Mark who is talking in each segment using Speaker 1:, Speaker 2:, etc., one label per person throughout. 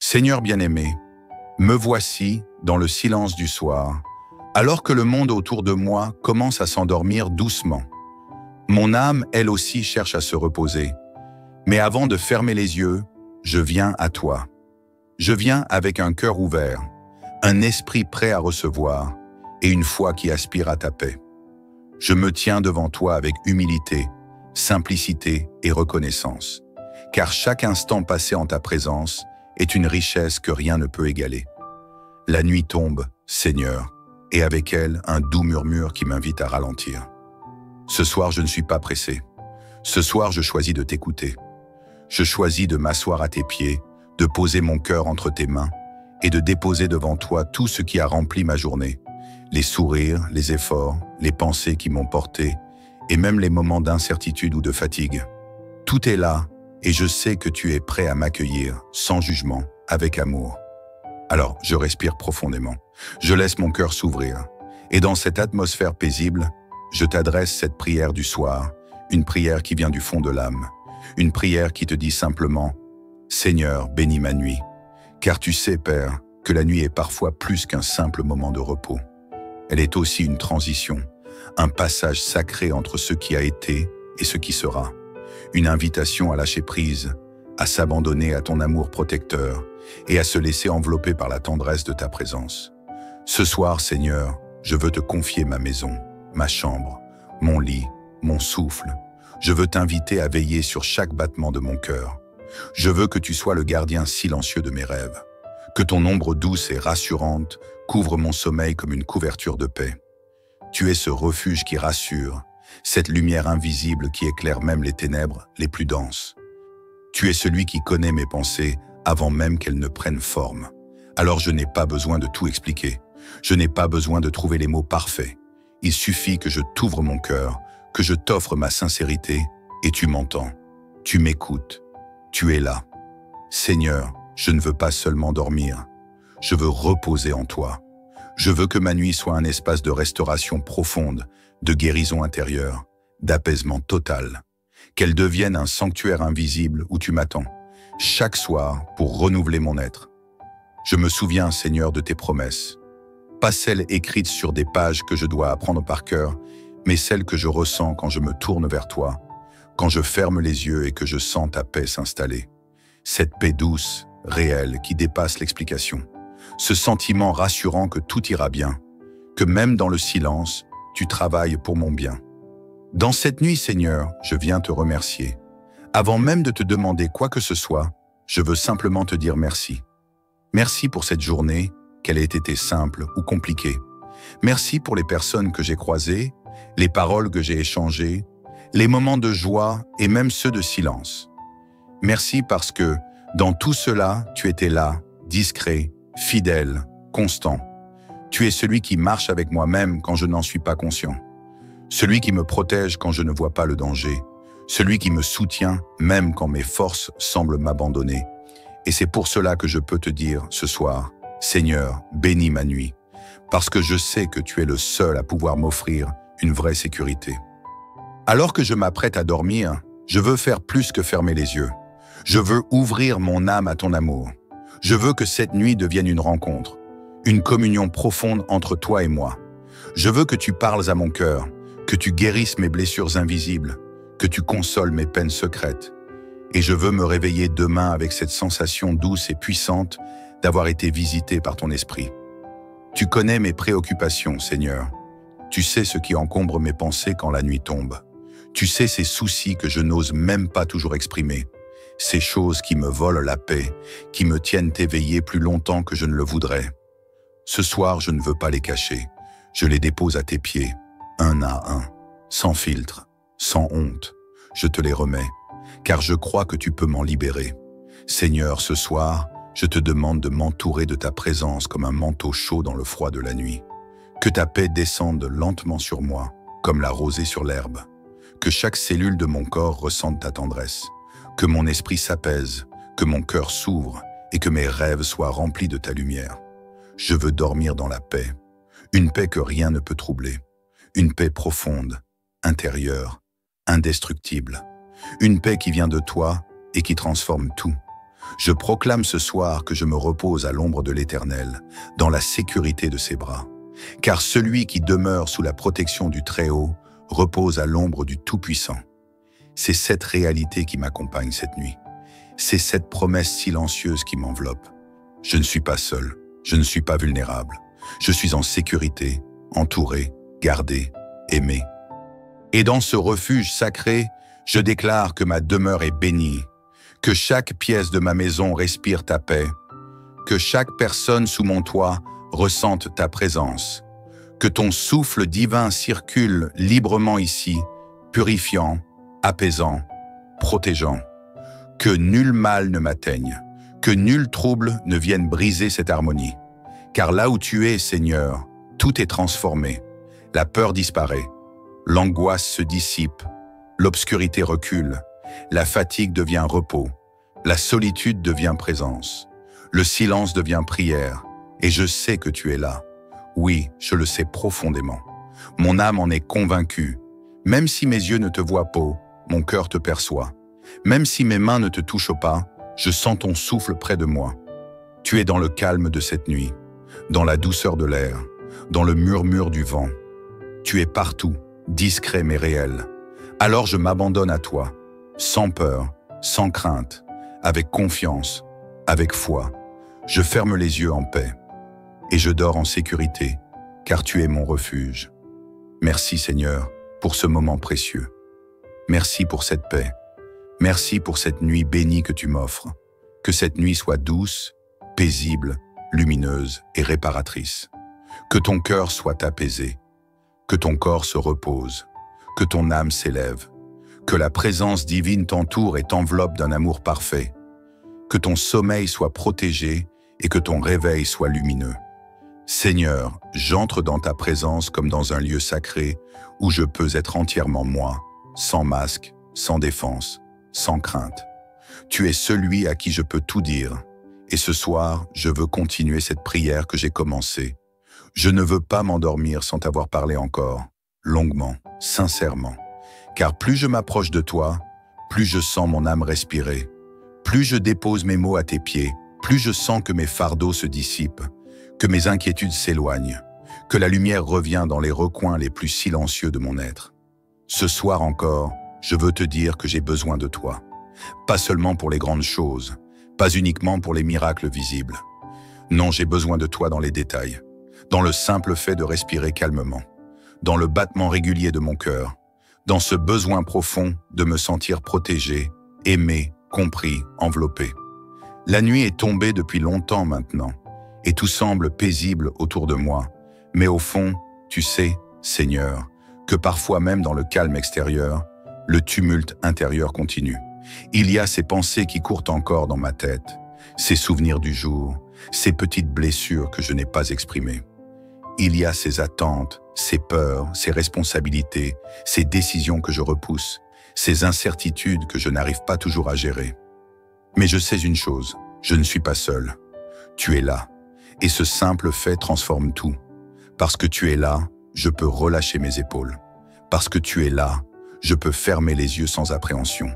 Speaker 1: Seigneur bien-aimé, me voici dans le silence du soir, alors que le monde autour de moi commence à s'endormir doucement. Mon âme, elle aussi, cherche à se reposer. Mais avant de fermer les yeux, je viens à toi. Je viens avec un cœur ouvert, un esprit prêt à recevoir et une foi qui aspire à ta paix. Je me tiens devant toi avec humilité, simplicité et reconnaissance, car chaque instant passé en ta présence est une richesse que rien ne peut égaler. La nuit tombe, Seigneur, et avec elle un doux murmure qui m'invite à ralentir. Ce soir, je ne suis pas pressé. Ce soir, je choisis de t'écouter. Je choisis de m'asseoir à tes pieds, de poser mon cœur entre tes mains et de déposer devant toi tout ce qui a rempli ma journée. Les sourires, les efforts, les pensées qui m'ont porté et même les moments d'incertitude ou de fatigue. Tout est là et je sais que tu es prêt à m'accueillir sans jugement, avec amour. Alors, je respire profondément. Je laisse mon cœur s'ouvrir. Et dans cette atmosphère paisible, je t'adresse cette prière du soir, une prière qui vient du fond de l'âme, une prière qui te dit simplement « Seigneur, bénis ma nuit ». Car tu sais, Père, que la nuit est parfois plus qu'un simple moment de repos. Elle est aussi une transition, un passage sacré entre ce qui a été et ce qui sera. Une invitation à lâcher prise, à s'abandonner à ton amour protecteur et à se laisser envelopper par la tendresse de ta présence. Ce soir, Seigneur, je veux te confier ma maison, ma chambre, mon lit, mon souffle. Je veux t'inviter à veiller sur chaque battement de mon cœur. Je veux que tu sois le gardien silencieux de mes rêves, que ton ombre douce et rassurante couvre mon sommeil comme une couverture de paix. Tu es ce refuge qui rassure, cette lumière invisible qui éclaire même les ténèbres les plus denses. Tu es celui qui connaît mes pensées avant même qu'elles ne prennent forme. Alors je n'ai pas besoin de tout expliquer. Je n'ai pas besoin de trouver les mots parfaits. Il suffit que je t'ouvre mon cœur, que je t'offre ma sincérité et tu m'entends. Tu m'écoutes. Tu es là. Seigneur, je ne veux pas seulement dormir. Je veux reposer en toi. Je veux que ma nuit soit un espace de restauration profonde, de guérison intérieure, d'apaisement total. Qu'elle devienne un sanctuaire invisible où tu m'attends, chaque soir pour renouveler mon être. Je me souviens, Seigneur, de tes promesses. Pas celles écrites sur des pages que je dois apprendre par cœur, mais celles que je ressens quand je me tourne vers toi, quand je ferme les yeux et que je sens ta paix s'installer. Cette paix douce, réelle, qui dépasse l'explication. Ce sentiment rassurant que tout ira bien, que même dans le silence, tu travailles pour mon bien. Dans cette nuit, Seigneur, je viens te remercier. Avant même de te demander quoi que ce soit, je veux simplement te dire merci. Merci pour cette journée, qu'elle ait été simple ou compliquée. Merci pour les personnes que j'ai croisées, les paroles que j'ai échangées, les moments de joie et même ceux de silence. Merci parce que, dans tout cela, tu étais là, discret, fidèle, constant. Tu es celui qui marche avec moi-même quand je n'en suis pas conscient. Celui qui me protège quand je ne vois pas le danger. Celui qui me soutient même quand mes forces semblent m'abandonner. Et c'est pour cela que je peux te dire ce soir, Seigneur, bénis ma nuit, parce que je sais que tu es le seul à pouvoir m'offrir une vraie sécurité. Alors que je m'apprête à dormir, je veux faire plus que fermer les yeux. Je veux ouvrir mon âme à ton amour. Je veux que cette nuit devienne une rencontre, une communion profonde entre toi et moi. Je veux que tu parles à mon cœur, que tu guérisses mes blessures invisibles, que tu consoles mes peines secrètes. Et je veux me réveiller demain avec cette sensation douce et puissante d'avoir été visité par ton esprit. Tu connais mes préoccupations, Seigneur. Tu sais ce qui encombre mes pensées quand la nuit tombe. Tu sais ces soucis que je n'ose même pas toujours exprimer. Ces choses qui me volent la paix, qui me tiennent éveillé plus longtemps que je ne le voudrais. Ce soir, je ne veux pas les cacher. Je les dépose à tes pieds, un à un, sans filtre, sans honte. Je te les remets, car je crois que tu peux m'en libérer. Seigneur, ce soir, je te demande de m'entourer de ta présence comme un manteau chaud dans le froid de la nuit. Que ta paix descende lentement sur moi, comme la rosée sur l'herbe. Que chaque cellule de mon corps ressente ta tendresse. Que mon esprit s'apaise, que mon cœur s'ouvre et que mes rêves soient remplis de ta lumière. Je veux dormir dans la paix, une paix que rien ne peut troubler, une paix profonde, intérieure, indestructible, une paix qui vient de toi et qui transforme tout. Je proclame ce soir que je me repose à l'ombre de l'Éternel, dans la sécurité de ses bras. Car celui qui demeure sous la protection du Très-Haut repose à l'ombre du Tout-Puissant. C'est cette réalité qui m'accompagne cette nuit. C'est cette promesse silencieuse qui m'enveloppe. Je ne suis pas seul, je ne suis pas vulnérable. Je suis en sécurité, entouré, gardé, aimé. Et dans ce refuge sacré, je déclare que ma demeure est bénie, que chaque pièce de ma maison respire ta paix, que chaque personne sous mon toit ressente ta présence, que ton souffle divin circule librement ici, purifiant, apaisant, protégeant, que nul mal ne m'atteigne, que nul trouble ne vienne briser cette harmonie. Car là où tu es, Seigneur, tout est transformé, la peur disparaît, l'angoisse se dissipe, l'obscurité recule, la fatigue devient repos, la solitude devient présence, le silence devient prière, et je sais que tu es là. Oui, je le sais profondément. Mon âme en est convaincue. Même si mes yeux ne te voient pas, mon cœur te perçoit. Même si mes mains ne te touchent pas, je sens ton souffle près de moi. Tu es dans le calme de cette nuit, dans la douceur de l'air, dans le murmure du vent. Tu es partout, discret mais réel. Alors je m'abandonne à toi, sans peur, sans crainte, avec confiance, avec foi. Je ferme les yeux en paix et je dors en sécurité, car tu es mon refuge. Merci Seigneur pour ce moment précieux. Merci pour cette paix. Merci pour cette nuit bénie que tu m'offres. Que cette nuit soit douce, paisible, lumineuse et réparatrice. Que ton cœur soit apaisé, que ton corps se repose, que ton âme s'élève, que la présence divine t'entoure et t'enveloppe d'un amour parfait, que ton sommeil soit protégé et que ton réveil soit lumineux. Seigneur, j'entre dans ta présence comme dans un lieu sacré où je peux être entièrement moi, sans masque, sans défense, sans crainte. Tu es celui à qui je peux tout dire. Et ce soir, je veux continuer cette prière que j'ai commencée. Je ne veux pas m'endormir sans t'avoir parlé encore, longuement, sincèrement. Car plus je m'approche de toi, plus je sens mon âme respirer. Plus je dépose mes mots à tes pieds, plus je sens que mes fardeaux se dissipent, que mes inquiétudes s'éloignent, que la lumière revient dans les recoins les plus silencieux de mon être. Ce soir encore, je veux te dire que j'ai besoin de toi. Pas seulement pour les grandes choses, pas uniquement pour les miracles visibles. Non, j'ai besoin de toi dans les détails, dans le simple fait de respirer calmement, dans le battement régulier de mon cœur, dans ce besoin profond de me sentir protégé, aimé, compris, enveloppé. La nuit est tombée depuis longtemps maintenant, et tout semble paisible autour de moi. Mais au fond, tu sais, Seigneur, que parfois même dans le calme extérieur, le tumulte intérieur continue. Il y a ces pensées qui courent encore dans ma tête, ces souvenirs du jour, ces petites blessures que je n'ai pas exprimées. Il y a ces attentes, ces peurs, ces responsabilités, ces décisions que je repousse, ces incertitudes que je n'arrive pas toujours à gérer. Mais je sais une chose, je ne suis pas seul. Tu es là, et ce simple fait transforme tout. Parce que tu es là, je peux relâcher mes épaules. Parce que tu es là, je peux fermer les yeux sans appréhension.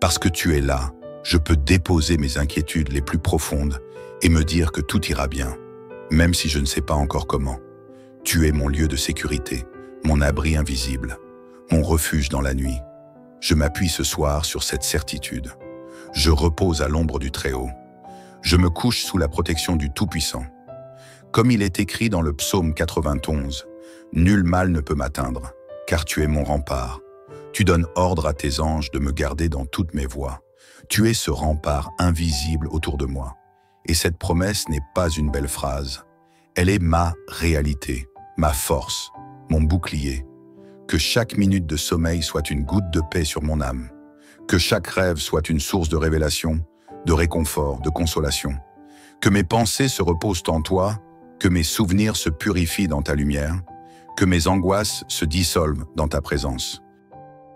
Speaker 1: Parce que tu es là, je peux déposer mes inquiétudes les plus profondes et me dire que tout ira bien, même si je ne sais pas encore comment. Tu es mon lieu de sécurité, mon abri invisible, mon refuge dans la nuit. Je m'appuie ce soir sur cette certitude. Je repose à l'ombre du Très-Haut. Je me couche sous la protection du Tout-Puissant. Comme il est écrit dans le psaume 91, « Nul mal ne peut m'atteindre, car tu es mon rempart. Tu donnes ordre à tes anges de me garder dans toutes mes voies. Tu es ce rempart invisible autour de moi. » Et cette promesse n'est pas une belle phrase. Elle est ma réalité, ma force, mon bouclier. Que chaque minute de sommeil soit une goutte de paix sur mon âme. Que chaque rêve soit une source de révélation, de réconfort, de consolation. Que mes pensées se reposent en toi, que mes souvenirs se purifient dans ta lumière, que mes angoisses se dissolvent dans ta présence.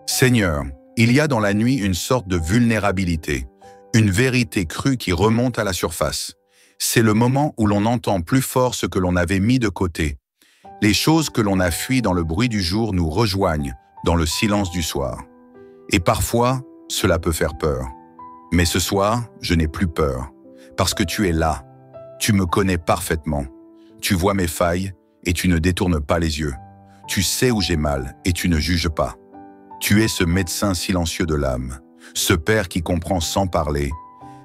Speaker 1: Seigneur, il y a dans la nuit une sorte de vulnérabilité, une vérité crue qui remonte à la surface. C'est le moment où l'on entend plus fort ce que l'on avait mis de côté. Les choses que l'on a fuies dans le bruit du jour nous rejoignent dans le silence du soir. Et parfois, cela peut faire peur. Mais ce soir, je n'ai plus peur, parce que tu es là. Tu me connais parfaitement. Tu vois mes failles et tu ne détournes pas les yeux. Tu sais où j'ai mal et tu ne juges pas. Tu es ce médecin silencieux de l'âme, ce père qui comprend sans parler,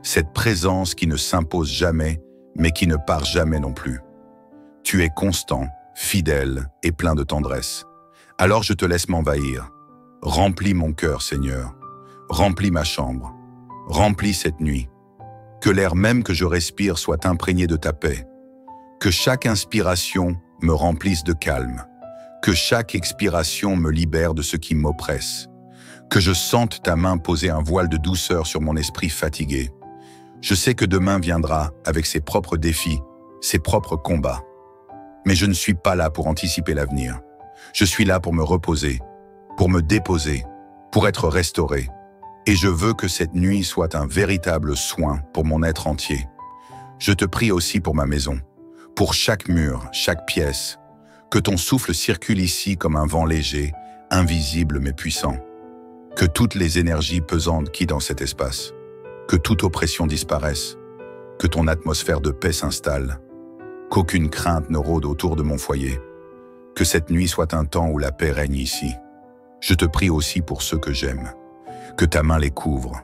Speaker 1: cette présence qui ne s'impose jamais, mais qui ne part jamais non plus. Tu es constant, fidèle et plein de tendresse. Alors je te laisse m'envahir. Remplis mon cœur, Seigneur. Remplis ma chambre. Remplis cette nuit. Que l'air même que je respire soit imprégné de ta paix. Que chaque inspiration me remplisse de calme. Que chaque expiration me libère de ce qui m'oppresse. Que je sente ta main poser un voile de douceur sur mon esprit fatigué. Je sais que demain viendra avec ses propres défis, ses propres combats. Mais je ne suis pas là pour anticiper l'avenir. Je suis là pour me reposer, pour me déposer, pour être restauré. Et je veux que cette nuit soit un véritable soin pour mon être entier. Je te prie aussi pour ma maison, pour chaque mur, chaque pièce. Que ton souffle circule ici comme un vent léger, invisible mais puissant. Que toutes les énergies pesantes quittent dans cet espace. Que toute oppression disparaisse. Que ton atmosphère de paix s'installe. Qu'aucune crainte ne rôde autour de mon foyer. Que cette nuit soit un temps où la paix règne ici. Je te prie aussi pour ceux que j'aime. Que ta main les couvre.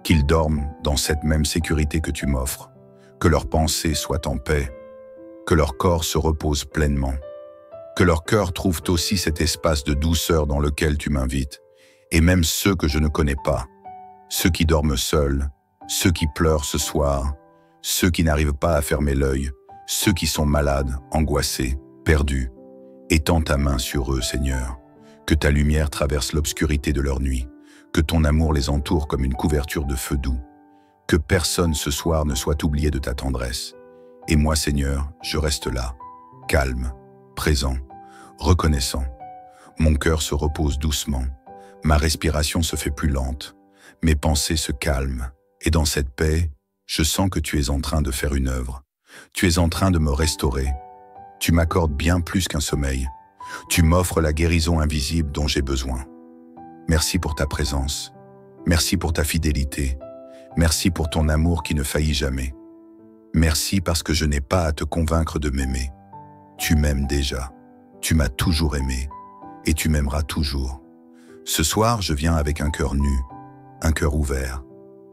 Speaker 1: Qu'ils dorment dans cette même sécurité que tu m'offres. Que leurs pensées soient en paix. Que leur corps se repose pleinement. Que leur cœur trouve aussi cet espace de douceur dans lequel tu m'invites. Et même ceux que je ne connais pas. Ceux qui dorment seuls. Ceux qui pleurent ce soir. Ceux qui n'arrivent pas à fermer l'œil. Ceux qui sont malades, angoissés, perdus. Étends ta main sur eux, Seigneur. Que ta lumière traverse l'obscurité de leur nuit. Que ton amour les entoure comme une couverture de feu doux. Que personne ce soir ne soit oublié de ta tendresse. Et moi, Seigneur, je reste là, calme, présent, reconnaissant. Mon cœur se repose doucement. Ma respiration se fait plus lente. Mes pensées se calment. Et dans cette paix, je sens que tu es en train de faire une œuvre. Tu es en train de me restaurer. Tu m'accordes bien plus qu'un sommeil. Tu m'offres la guérison invisible dont j'ai besoin. Merci pour ta présence. Merci pour ta fidélité. Merci pour ton amour qui ne faillit jamais. Merci parce que je n'ai pas à te convaincre de m'aimer. Tu m'aimes déjà. Tu m'as toujours aimé. Et tu m'aimeras toujours. Ce soir, je viens avec un cœur nu, un cœur ouvert,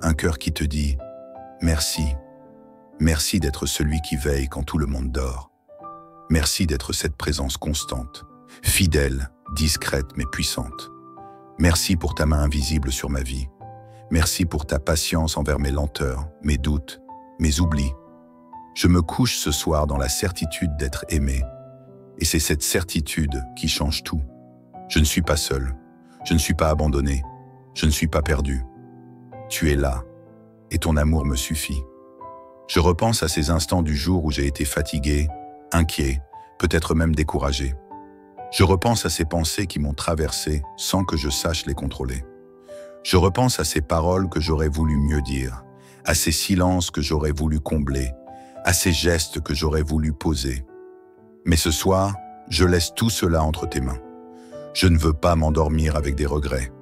Speaker 1: un cœur qui te dit « Merci ». Merci d'être celui qui veille quand tout le monde dort. Merci d'être cette présence constante, fidèle, discrète mais puissante. Merci pour ta main invisible sur ma vie. Merci pour ta patience envers mes lenteurs, mes doutes, mes oublis. Je me couche ce soir dans la certitude d'être aimé. Et c'est cette certitude qui change tout. Je ne suis pas seul. Je ne suis pas abandonné. Je ne suis pas perdu. Tu es là. Et ton amour me suffit. Je repense à ces instants du jour où j'ai été fatigué, inquiet, peut-être même découragé. Je repense à ces pensées qui m'ont traversé sans que je sache les contrôler. Je repense à ces paroles que j'aurais voulu mieux dire, à ces silences que j'aurais voulu combler, à ces gestes que j'aurais voulu poser. Mais ce soir, je laisse tout cela entre tes mains. Je ne veux pas m'endormir avec des regrets.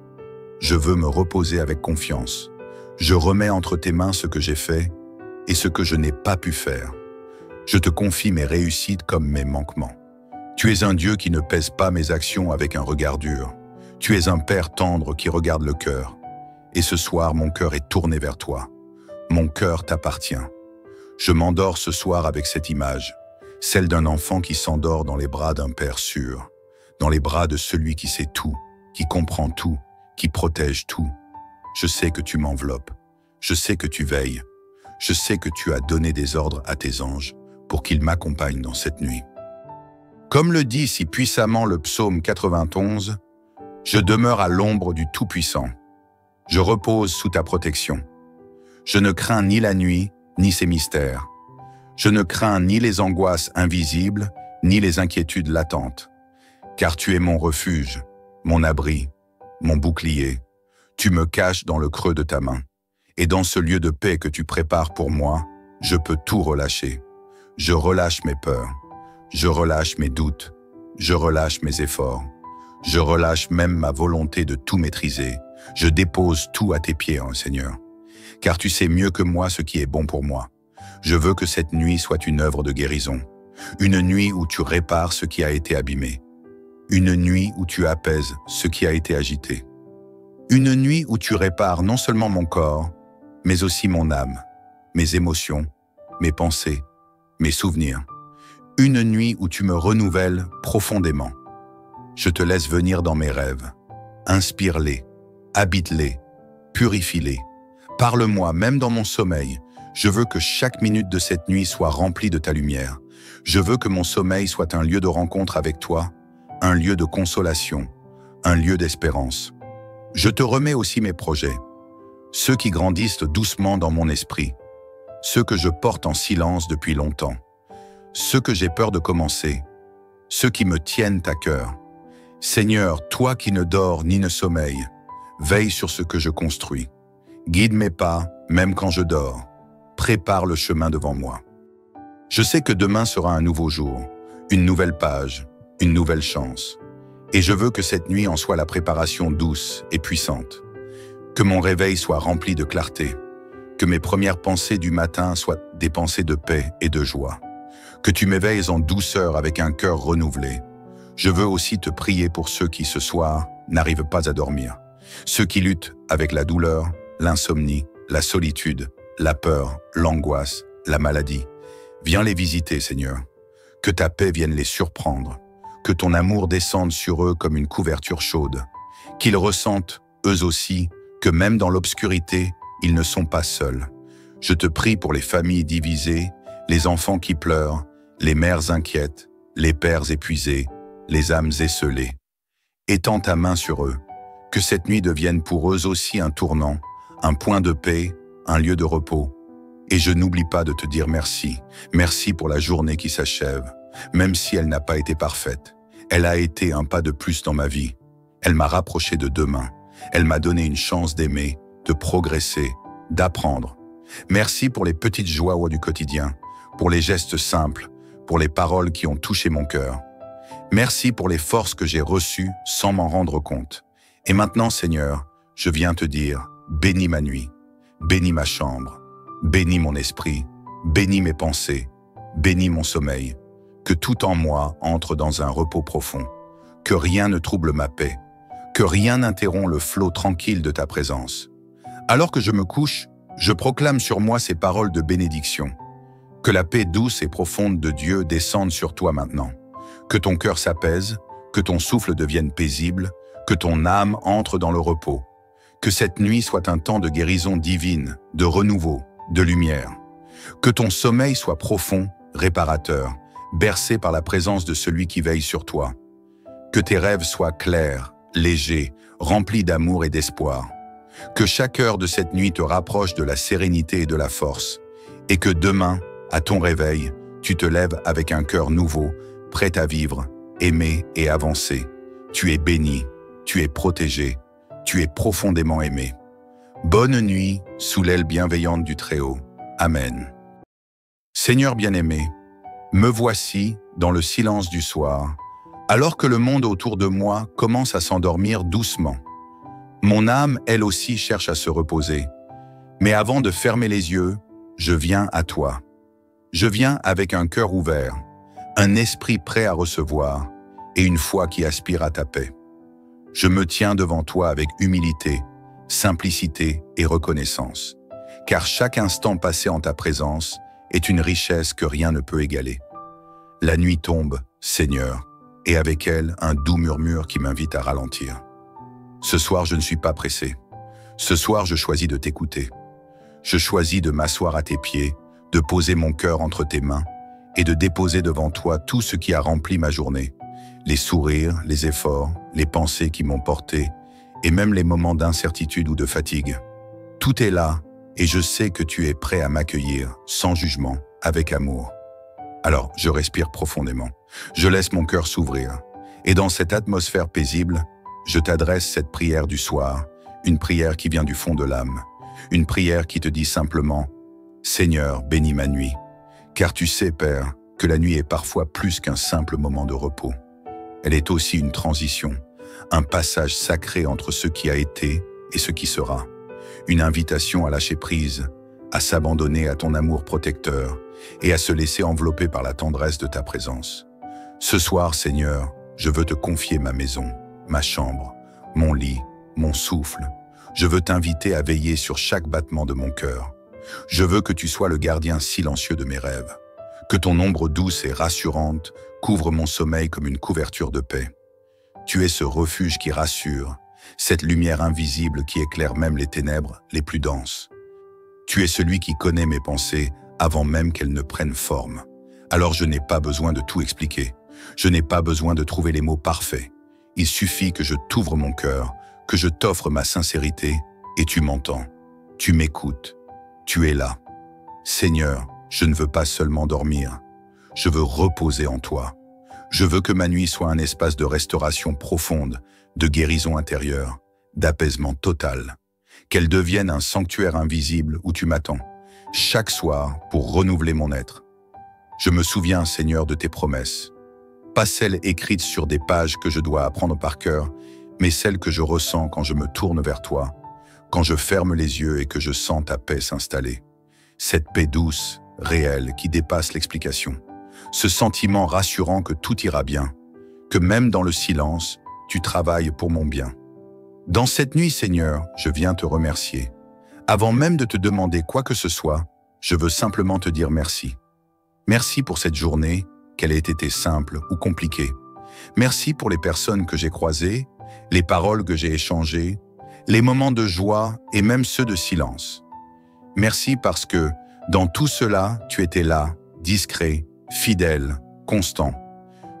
Speaker 1: Je veux me reposer avec confiance. Je remets entre tes mains ce que j'ai fait et ce que je n'ai pas pu faire. Je te confie mes réussites comme mes manquements. Tu es un Dieu qui ne pèse pas mes actions avec un regard dur. Tu es un Père tendre qui regarde le cœur. Et ce soir, mon cœur est tourné vers toi. Mon cœur t'appartient. Je m'endors ce soir avec cette image, celle d'un enfant qui s'endort dans les bras d'un Père sûr, dans les bras de celui qui sait tout, qui comprend tout, qui protège tout. Je sais que tu m'enveloppes. Je sais que tu veilles. Je sais que tu as donné des ordres à tes anges pour qu'ils m'accompagnent dans cette nuit. Comme le dit si puissamment le psaume 91, « Je demeure à l'ombre du Tout-Puissant. Je repose sous ta protection. Je ne crains ni la nuit, ni ses mystères. Je ne crains ni les angoisses invisibles, ni les inquiétudes latentes. Car tu es mon refuge, mon abri, mon bouclier. Tu me caches dans le creux de ta main. Et dans ce lieu de paix que tu prépares pour moi, je peux tout relâcher. Je relâche mes peurs. Je relâche mes doutes. Je relâche mes efforts. Je relâche même ma volonté de tout maîtriser. Je dépose tout à tes pieds, hein, Seigneur. car tu sais mieux que moi ce qui est bon pour moi. Je veux que cette nuit soit une œuvre de guérison, une nuit où tu répares ce qui a été abîmé, une nuit où tu apaises ce qui a été agité, une nuit où tu répares non seulement mon corps, mais aussi mon âme, mes émotions, mes pensées, mes souvenirs. Une nuit où tu me renouvelles profondément. Je te laisse venir dans mes rêves. Inspire-les, habite-les, purifie-les. Parle-moi même dans mon sommeil. Je veux que chaque minute de cette nuit soit remplie de ta lumière. Je veux que mon sommeil soit un lieu de rencontre avec toi, un lieu de consolation, un lieu d'espérance. Je te remets aussi mes projets, ceux qui grandissent doucement dans mon esprit, ceux que je porte en silence depuis longtemps, ceux que j'ai peur de commencer, ceux qui me tiennent à cœur. Seigneur, toi qui ne dors ni ne sommeilles, veille sur ce que je construis. Guide mes pas, même quand je dors. Prépare le chemin devant moi. Je sais que demain sera un nouveau jour, une nouvelle page, une nouvelle chance. Et je veux que cette nuit en soit la préparation douce et puissante. Que mon réveil soit rempli de clarté. Que mes premières pensées du matin soient des pensées de paix et de joie. Que tu m'éveilles en douceur avec un cœur renouvelé. Je veux aussi te prier pour ceux qui, ce soir, n'arrivent pas à dormir. Ceux qui luttent avec la douleur, l'insomnie, la solitude, la peur, l'angoisse, la maladie. Viens les visiter, Seigneur. Que ta paix vienne les surprendre. Que ton amour descende sur eux comme une couverture chaude. Qu'ils ressentent, eux aussi, que même dans l'obscurité, ils ne sont pas seuls. Je te prie pour les familles divisées, les enfants qui pleurent, les mères inquiètes, les pères épuisés, les âmes esseulées. Étends ta main sur eux. Que cette nuit devienne pour eux aussi un tournant, un point de paix, un lieu de repos. Et je n'oublie pas de te dire merci. Merci pour la journée qui s'achève. Même si elle n'a pas été parfaite, elle a été un pas de plus dans ma vie. Elle m'a rapproché de demain. Elle m'a donné une chance d'aimer, de progresser, d'apprendre. Merci pour les petites joies du quotidien, pour les gestes simples, pour les paroles qui ont touché mon cœur. Merci pour les forces que j'ai reçues sans m'en rendre compte. Et maintenant, Seigneur, je viens te dire, bénis ma nuit, bénis ma chambre, bénis mon esprit, bénis mes pensées, bénis mon sommeil. Que tout en moi entre dans un repos profond, que rien ne trouble ma paix, que rien n'interrompt le flot tranquille de ta présence. Alors que je me couche, je proclame sur moi ces paroles de bénédiction. Que la paix douce et profonde de Dieu descende sur toi maintenant. Que ton cœur s'apaise, que ton souffle devienne paisible, que ton âme entre dans le repos. Que cette nuit soit un temps de guérison divine, de renouveau, de lumière. Que ton sommeil soit profond, réparateur, bercé par la présence de celui qui veille sur toi. Que tes rêves soient clairs, légers, remplis d'amour et d'espoir. Que chaque heure de cette nuit te rapproche de la sérénité et de la force. Et que demain, à ton réveil, tu te lèves avec un cœur nouveau, prêt à vivre, aimer et avancer. Tu es béni, tu es protégé, tu es profondément aimé. Bonne nuit, sous l'aile bienveillante du Très-Haut. Amen. Seigneur bien-aimé, me voici dans le silence du soir, alors que le monde autour de moi commence à s'endormir doucement. Mon âme, elle aussi, cherche à se reposer. Mais avant de fermer les yeux, je viens à toi. Je viens avec un cœur ouvert, un esprit prêt à recevoir et une foi qui aspire à ta paix. Je me tiens devant toi avec humilité, simplicité et reconnaissance, car chaque instant passé en ta présence est une richesse que rien ne peut égaler. La nuit tombe, Seigneur, et avec elle un doux murmure qui m'invite à ralentir. Ce soir, je ne suis pas pressé. Ce soir, je choisis de t'écouter. Je choisis de m'asseoir à tes pieds, de poser mon cœur entre tes mains et de déposer devant toi tout ce qui a rempli ma journée. Les sourires, les efforts, les pensées qui m'ont porté et même les moments d'incertitude ou de fatigue. Tout est là et je sais que tu es prêt à m'accueillir sans jugement, avec amour. Alors, je respire profondément. Je laisse mon cœur s'ouvrir. Et dans cette atmosphère paisible, je t'adresse cette prière du soir, une prière qui vient du fond de l'âme. Une prière qui te dit simplement « Seigneur, bénis ma nuit ». Car tu sais, Père, que la nuit est parfois plus qu'un simple moment de repos. Elle est aussi une transition, un passage sacré entre ce qui a été et ce qui sera. une invitation à lâcher prise, à s'abandonner à ton amour protecteur et à se laisser envelopper par la tendresse de ta présence. Ce soir, Seigneur, je veux te confier ma maison, ma chambre, mon lit, mon souffle. Je veux t'inviter à veiller sur chaque battement de mon cœur. Je veux que tu sois le gardien silencieux de mes rêves, que ton ombre douce et rassurante couvre mon sommeil comme une couverture de paix. Tu es ce refuge qui rassure, cette lumière invisible qui éclaire même les ténèbres les plus denses. Tu es celui qui connaît mes pensées avant même qu'elles ne prennent forme. Alors je n'ai pas besoin de tout expliquer. Je n'ai pas besoin de trouver les mots parfaits. Il suffit que je t'ouvre mon cœur, que je t'offre ma sincérité, et tu m'entends. Tu m'écoutes. Tu es là. Seigneur, je ne veux pas seulement dormir. Je veux reposer en toi. Je veux que ma nuit soit un espace de restauration profonde, de guérison intérieure, d'apaisement total. Qu'elle devienne un sanctuaire invisible où tu m'attends, chaque soir pour renouveler mon être. Je me souviens, Seigneur, de tes promesses. Pas celles écrites sur des pages que je dois apprendre par cœur, mais celles que je ressens quand je me tourne vers toi, quand je ferme les yeux et que je sens ta paix s'installer. Cette paix douce, réelle, qui dépasse l'explication. Ce sentiment rassurant que tout ira bien, que même dans le silence, tu travailles pour mon bien. Dans cette nuit, Seigneur, je viens te remercier. Avant même de te demander quoi que ce soit, je veux simplement te dire merci. Merci pour cette journée, qu'elle ait été simple ou compliquée. Merci pour les personnes que j'ai croisées, les paroles que j'ai échangées, les moments de joie et même ceux de silence. Merci parce que, dans tout cela, tu étais là, discret, fidèle, constant.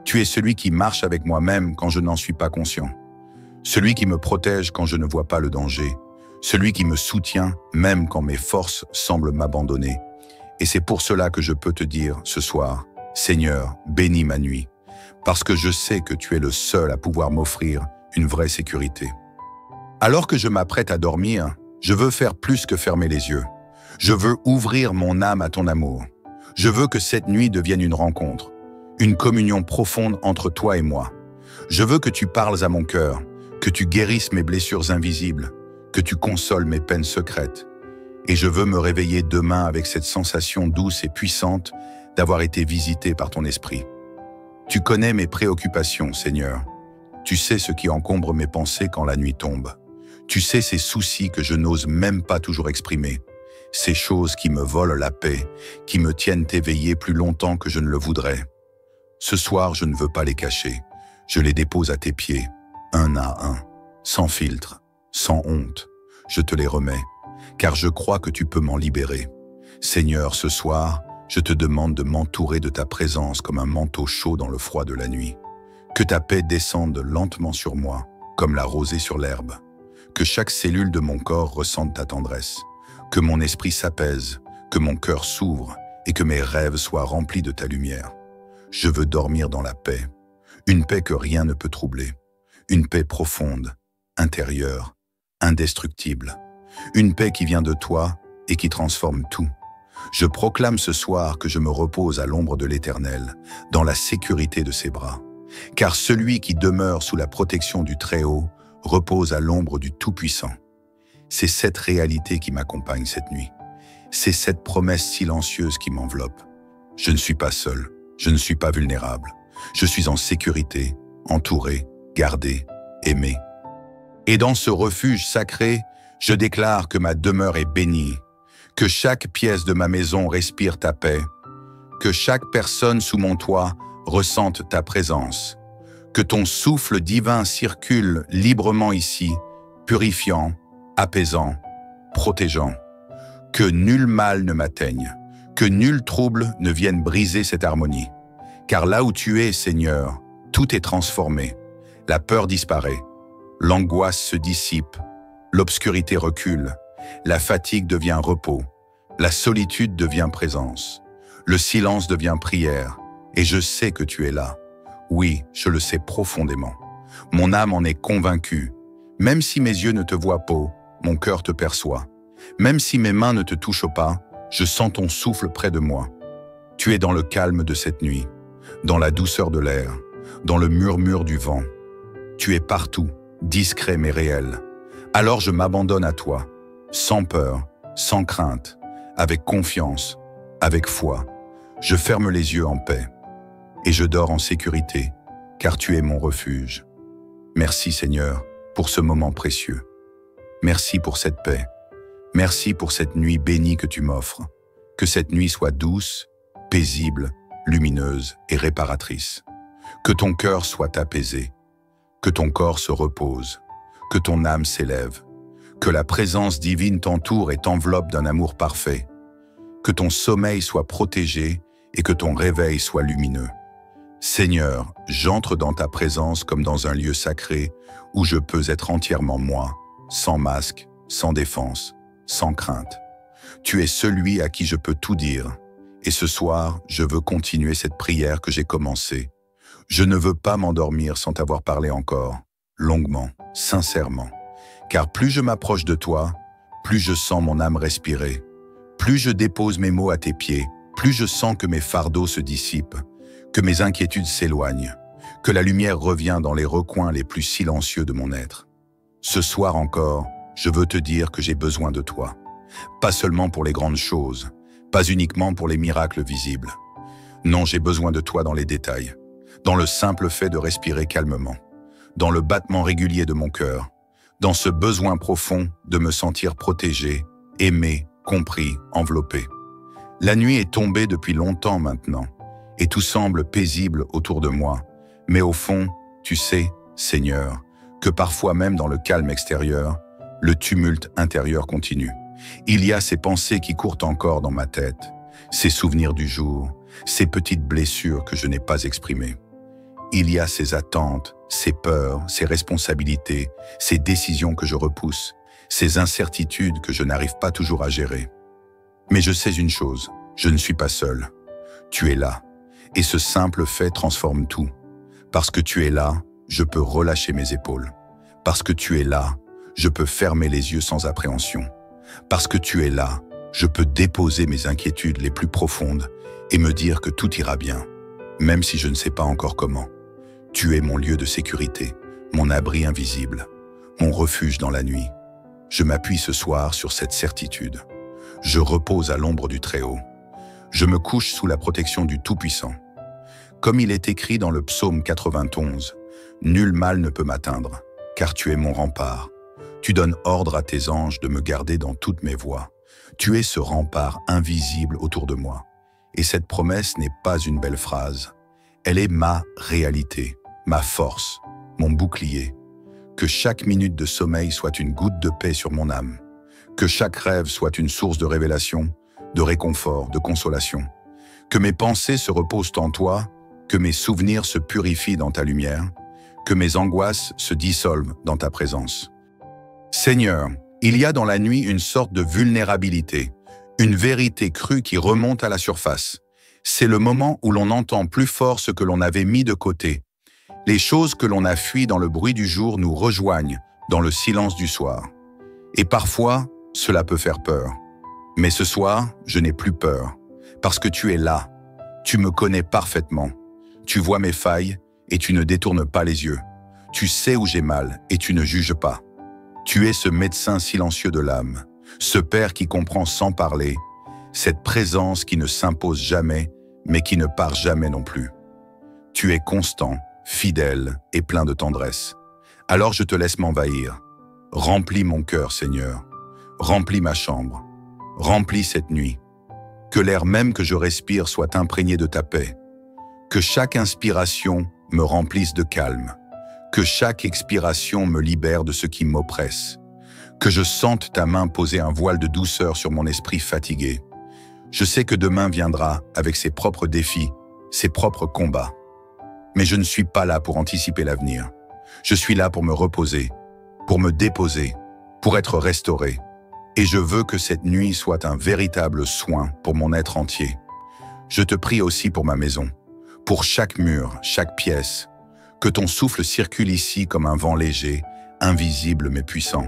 Speaker 1: Tu es celui qui marche avec moi-même quand je n'en suis pas conscient. Celui qui me protège quand je ne vois pas le danger. Celui qui me soutient même quand mes forces semblent m'abandonner. Et c'est pour cela que je peux te dire ce soir, Seigneur, bénis ma nuit, parce que je sais que tu es le seul à pouvoir m'offrir une vraie sécurité. Alors que je m'apprête à dormir, je veux faire plus que fermer les yeux. Je veux ouvrir mon âme à ton amour. Je veux que cette nuit devienne une rencontre, une communion profonde entre toi et moi. Je veux que tu parles à mon cœur, que tu guérisses mes blessures invisibles, que tu consoles mes peines secrètes. Et je veux me réveiller demain avec cette sensation douce et puissante d'avoir été visité par ton esprit. Tu connais mes préoccupations, Seigneur. Tu sais ce qui encombre mes pensées quand la nuit tombe. Tu sais ces soucis que je n'ose même pas toujours exprimer. Ces choses qui me volent la paix, qui me tiennent éveillé plus longtemps que je ne le voudrais. Ce soir, je ne veux pas les cacher. Je les dépose à tes pieds, un à un, sans filtre, sans honte. Je te les remets, car je crois que tu peux m'en libérer. Seigneur, ce soir, je te demande de m'entourer de ta présence comme un manteau chaud dans le froid de la nuit. Que ta paix descende lentement sur moi, comme la rosée sur l'herbe. Que chaque cellule de mon corps ressente ta tendresse. Que mon esprit s'apaise, que mon cœur s'ouvre et que mes rêves soient remplis de ta lumière. Je veux dormir dans la paix, une paix que rien ne peut troubler, une paix profonde, intérieure, indestructible, une paix qui vient de toi et qui transforme tout. Je proclame ce soir que je me repose à l'ombre de l'Éternel, dans la sécurité de ses bras, car celui qui demeure sous la protection du Très-Haut repose à l'ombre du Tout-Puissant. C'est cette réalité qui m'accompagne cette nuit. C'est cette promesse silencieuse qui m'enveloppe. Je ne suis pas seul, je ne suis pas vulnérable. Je suis en sécurité, entouré, gardé, aimé. Et dans ce refuge sacré, je déclare que ma demeure est bénie, que chaque pièce de ma maison respire ta paix, que chaque personne sous mon toit ressente ta présence, que ton souffle divin circule librement ici, purifiant, apaisant, protégeant, que nul mal ne m'atteigne, que nul trouble ne vienne briser cette harmonie. Car là où tu es, Seigneur, tout est transformé, la peur disparaît, l'angoisse se dissipe, l'obscurité recule, la fatigue devient repos, la solitude devient présence, le silence devient prière, et je sais que tu es là. Oui, je le sais profondément. Mon âme en est convaincue. Même si mes yeux ne te voient pas, mon cœur te perçoit. Même si mes mains ne te touchent pas, je sens ton souffle près de moi. Tu es dans le calme de cette nuit, dans la douceur de l'air, dans le murmure du vent. Tu es partout, discret mais réel. Alors je m'abandonne à toi. sans peur, sans crainte, avec confiance, avec foi. Je ferme les yeux en paix et je dors en sécurité, car tu es mon refuge. Merci Seigneur pour ce moment précieux. Merci pour cette paix. Merci pour cette nuit bénie que tu m'offres. Que cette nuit soit douce, paisible, lumineuse et réparatrice. Que ton cœur soit apaisé. Que ton corps se repose. Que ton âme s'élève. Que la présence divine t'entoure et t'enveloppe d'un amour parfait. Que ton sommeil soit protégé et que ton réveil soit lumineux. Seigneur, j'entre dans ta présence comme dans un lieu sacré où je peux être entièrement moi, sans masque, sans défense, sans crainte. Tu es celui à qui je peux tout dire. Et ce soir, je veux continuer cette prière que j'ai commencée. Je ne veux pas m'endormir sans t'avoir parlé encore, longuement, sincèrement. Car plus je m'approche de toi, plus je sens mon âme respirer. Plus je dépose mes mots à tes pieds, plus je sens que mes fardeaux se dissipent, que mes inquiétudes s'éloignent, que la lumière revient dans les recoins les plus silencieux de mon être. Ce soir encore, je veux te dire que j'ai besoin de toi. Pas seulement pour les grandes choses, pas uniquement pour les miracles visibles. Non, j'ai besoin de toi dans les détails, dans le simple fait de respirer calmement, dans le battement régulier de mon cœur, dans ce besoin profond de me sentir protégé, aimé, compris, enveloppé. La nuit est tombée depuis longtemps maintenant, et tout semble paisible autour de moi. Mais au fond, tu sais, Seigneur, que parfois même dans le calme extérieur, le tumulte intérieur continue. Il y a ces pensées qui courent encore dans ma tête, ces souvenirs du jour, ces petites blessures que je n'ai pas exprimées. Il y a ces attentes, ces peurs, ces responsabilités, ces décisions que je repousse, ces incertitudes que je n'arrive pas toujours à gérer. Mais je sais une chose, je ne suis pas seul. Tu es là, et ce simple fait transforme tout. Parce que tu es là, je peux relâcher mes épaules. Parce que tu es là, je peux fermer les yeux sans appréhension. Parce que tu es là, je peux déposer mes inquiétudes les plus profondes et me dire que tout ira bien, même si je ne sais pas encore comment. Tu es mon lieu de sécurité, mon abri invisible, mon refuge dans la nuit. Je m'appuie ce soir sur cette certitude. Je repose à l'ombre du Très-Haut. Je me couche sous la protection du Tout-Puissant. Comme il est écrit dans le psaume 91, « Nul mal ne peut m'atteindre, car tu es mon rempart. Tu donnes ordre à tes anges de me garder dans toutes mes voies. Tu es ce rempart invisible autour de moi. » Et cette promesse n'est pas une belle phrase. Elle est ma réalité, ma force, mon bouclier. Que chaque minute de sommeil soit une goutte de paix sur mon âme. Que chaque rêve soit une source de révélation, de réconfort, de consolation. Que mes pensées se reposent en toi, que mes souvenirs se purifient dans ta lumière, que mes angoisses se dissolvent dans ta présence. Seigneur, il y a dans la nuit une sorte de vulnérabilité, une vérité crue qui remonte à la surface. C'est le moment où l'on entend plus fort ce que l'on avait mis de côté. Les choses que l'on a fuies dans le bruit du jour nous rejoignent dans le silence du soir. Et parfois, cela peut faire peur. Mais ce soir, je n'ai plus peur, parce que tu es là. Tu me connais parfaitement. Tu vois mes failles et tu ne détournes pas les yeux. Tu sais où j'ai mal et tu ne juges pas. Tu es ce médecin silencieux de l'âme, ce Père qui comprend sans parler, cette présence qui ne s'impose jamais, mais qui ne part jamais non plus. Tu es constant, fidèle et plein de tendresse. Alors je te laisse m'envahir. Remplis mon cœur, Seigneur. Remplis ma chambre. Remplis cette nuit. Que l'air même que je respire soit imprégné de ta paix. Que chaque inspiration me remplisse de calme. Que chaque expiration me libère de ce qui m'oppresse. Que je sente ta main poser un voile de douceur sur mon esprit fatigué. Je sais que demain viendra avec ses propres défis, ses propres combats. Mais je ne suis pas là pour anticiper l'avenir. Je suis là pour me reposer, pour me déposer, pour être restauré. Et je veux que cette nuit soit un véritable soin pour mon être entier. Je te prie aussi pour ma maison, pour chaque mur, chaque pièce, que ton souffle circule ici comme un vent léger, invisible mais puissant.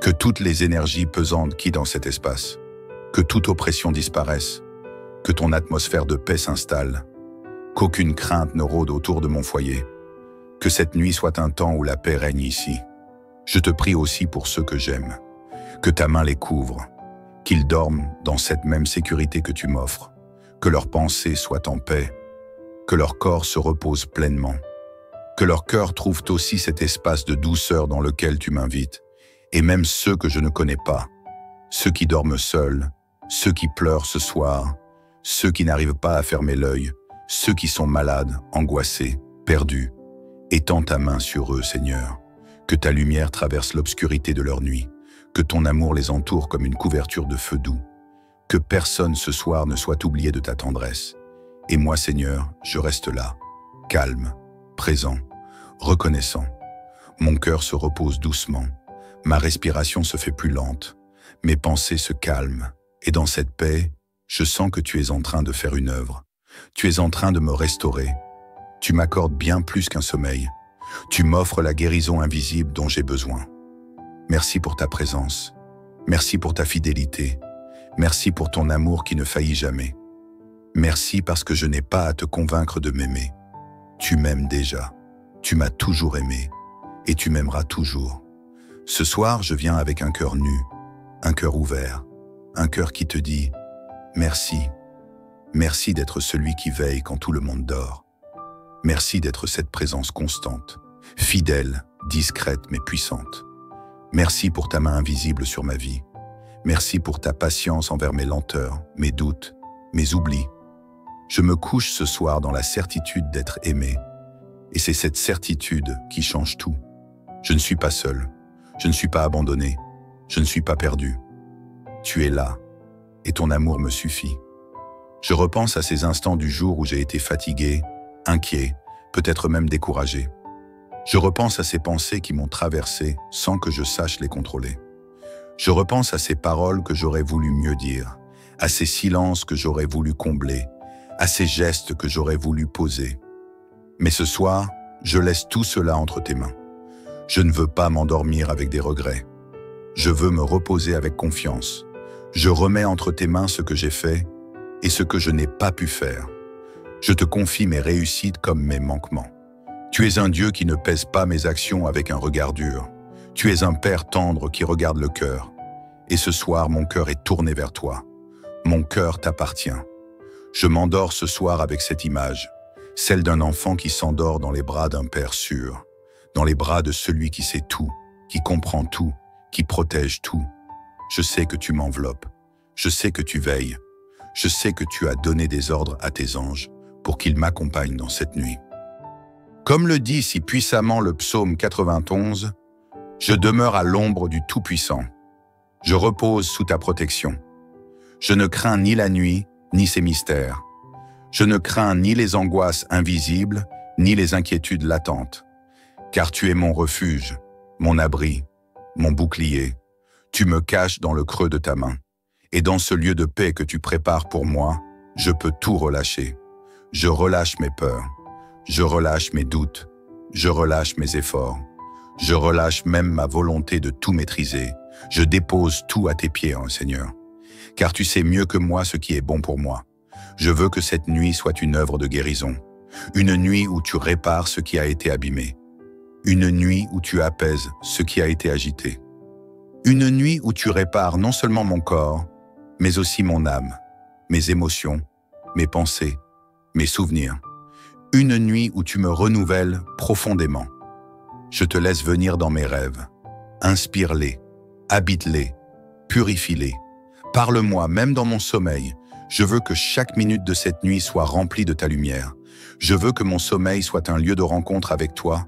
Speaker 1: Que toutes les énergies pesantes quittent dans cet espace, que toute oppression disparaisse, que ton atmosphère de paix s'installe, qu'aucune crainte ne rôde autour de mon foyer, que cette nuit soit un temps où la paix règne ici. Je te prie aussi pour ceux que j'aime, Que ta main les couvre, qu'ils dorment dans cette même sécurité que tu m'offres, que leurs pensées soient en paix, que leur corps se repose pleinement, que leur cœur trouve aussi cet espace de douceur dans lequel tu m'invites, et même ceux que je ne connais pas, ceux qui dorment seuls, ceux qui pleurent ce soir, ceux qui n'arrivent pas à fermer l'œil, ceux qui sont malades, angoissés, perdus. Étends ta main sur eux, Seigneur, que ta lumière traverse l'obscurité de leur nuit, que ton amour les entoure comme une couverture de feu doux, que personne ce soir ne soit oublié de ta tendresse. Et moi, Seigneur, je reste là, calme, présent, reconnaissant. Mon cœur se repose doucement, ma respiration se fait plus lente, mes pensées se calment, et dans cette paix, je sens que tu es en train de faire une œuvre. Tu es en train de me restaurer. Tu m'accordes bien plus qu'un sommeil. Tu m'offres la guérison invisible dont j'ai besoin. Merci pour ta présence. Merci pour ta fidélité. Merci pour ton amour qui ne faillit jamais. Merci parce que je n'ai pas à te convaincre de m'aimer. Tu m'aimes déjà. Tu m'as toujours aimé. Et tu m'aimeras toujours. Ce soir, je viens avec un cœur nu, un cœur ouvert, un cœur qui te dit « Merci. Merci d'être celui qui veille quand tout le monde dort. Merci d'être cette présence constante, fidèle, discrète mais puissante. Merci pour ta main invisible sur ma vie. Merci pour ta patience envers mes lenteurs, mes doutes, mes oublis. Je me couche ce soir dans la certitude d'être aimé. Et c'est cette certitude qui change tout. Je ne suis pas seul. Je ne suis pas abandonné. Je ne suis pas perdu. Tu es là. Et ton amour me suffit. Je repense à ces instants du jour où j'ai été fatigué, inquiet, peut-être même découragé. Je repense à ces pensées qui m'ont traversé sans que je sache les contrôler. Je repense à ces paroles que j'aurais voulu mieux dire, à ces silences que j'aurais voulu combler, à ces gestes que j'aurais voulu poser. Mais ce soir, je laisse tout cela entre tes mains. Je ne veux pas m'endormir avec des regrets. Je veux me reposer avec confiance. Je remets entre tes mains ce que j'ai fait et ce que je n'ai pas pu faire. Je te confie mes réussites comme mes manquements. Tu es un Dieu qui ne pèse pas mes actions avec un regard dur. Tu es un Père tendre qui regarde le cœur. Et ce soir, mon cœur est tourné vers toi. Mon cœur t'appartient. Je m'endors ce soir avec cette image, celle d'un enfant qui s'endort dans les bras d'un Père sûr, dans les bras de celui qui sait tout, qui comprend tout, qui protège tout. Je sais que tu m'enveloppes. Je sais que tu veilles. Je sais que tu as donné des ordres à tes anges pour qu'ils m'accompagnent dans cette nuit. Comme le dit si puissamment le psaume 91, « Je demeure à l'ombre du Tout-Puissant. Je repose sous ta protection. Je ne crains ni la nuit, ni ses mystères. Je ne crains ni les angoisses invisibles, ni les inquiétudes latentes. Car tu es mon refuge, mon abri, mon bouclier. Tu me caches dans le creux de ta main. Et dans ce lieu de paix que tu prépares pour moi, je peux tout relâcher. Je relâche mes peurs. Je relâche mes doutes. Je relâche mes efforts. Je relâche même ma volonté de tout maîtriser. Je dépose tout à tes pieds, hein, Seigneur. Car tu sais mieux que moi ce qui est bon pour moi. Je veux que cette nuit soit une œuvre de guérison. Une nuit où tu répares ce qui a été abîmé. Une nuit où tu apaises ce qui a été agité. Une nuit où tu répares non seulement mon corps, mais aussi mon âme, mes émotions, mes pensées, mes souvenirs. Une nuit où tu me renouvelles profondément. Je te laisse venir dans mes rêves. Inspire-les, habite-les, purifie-les. Parle-moi même dans mon sommeil. Je veux que chaque minute de cette nuit soit remplie de ta lumière. Je veux que mon sommeil soit un lieu de rencontre avec toi,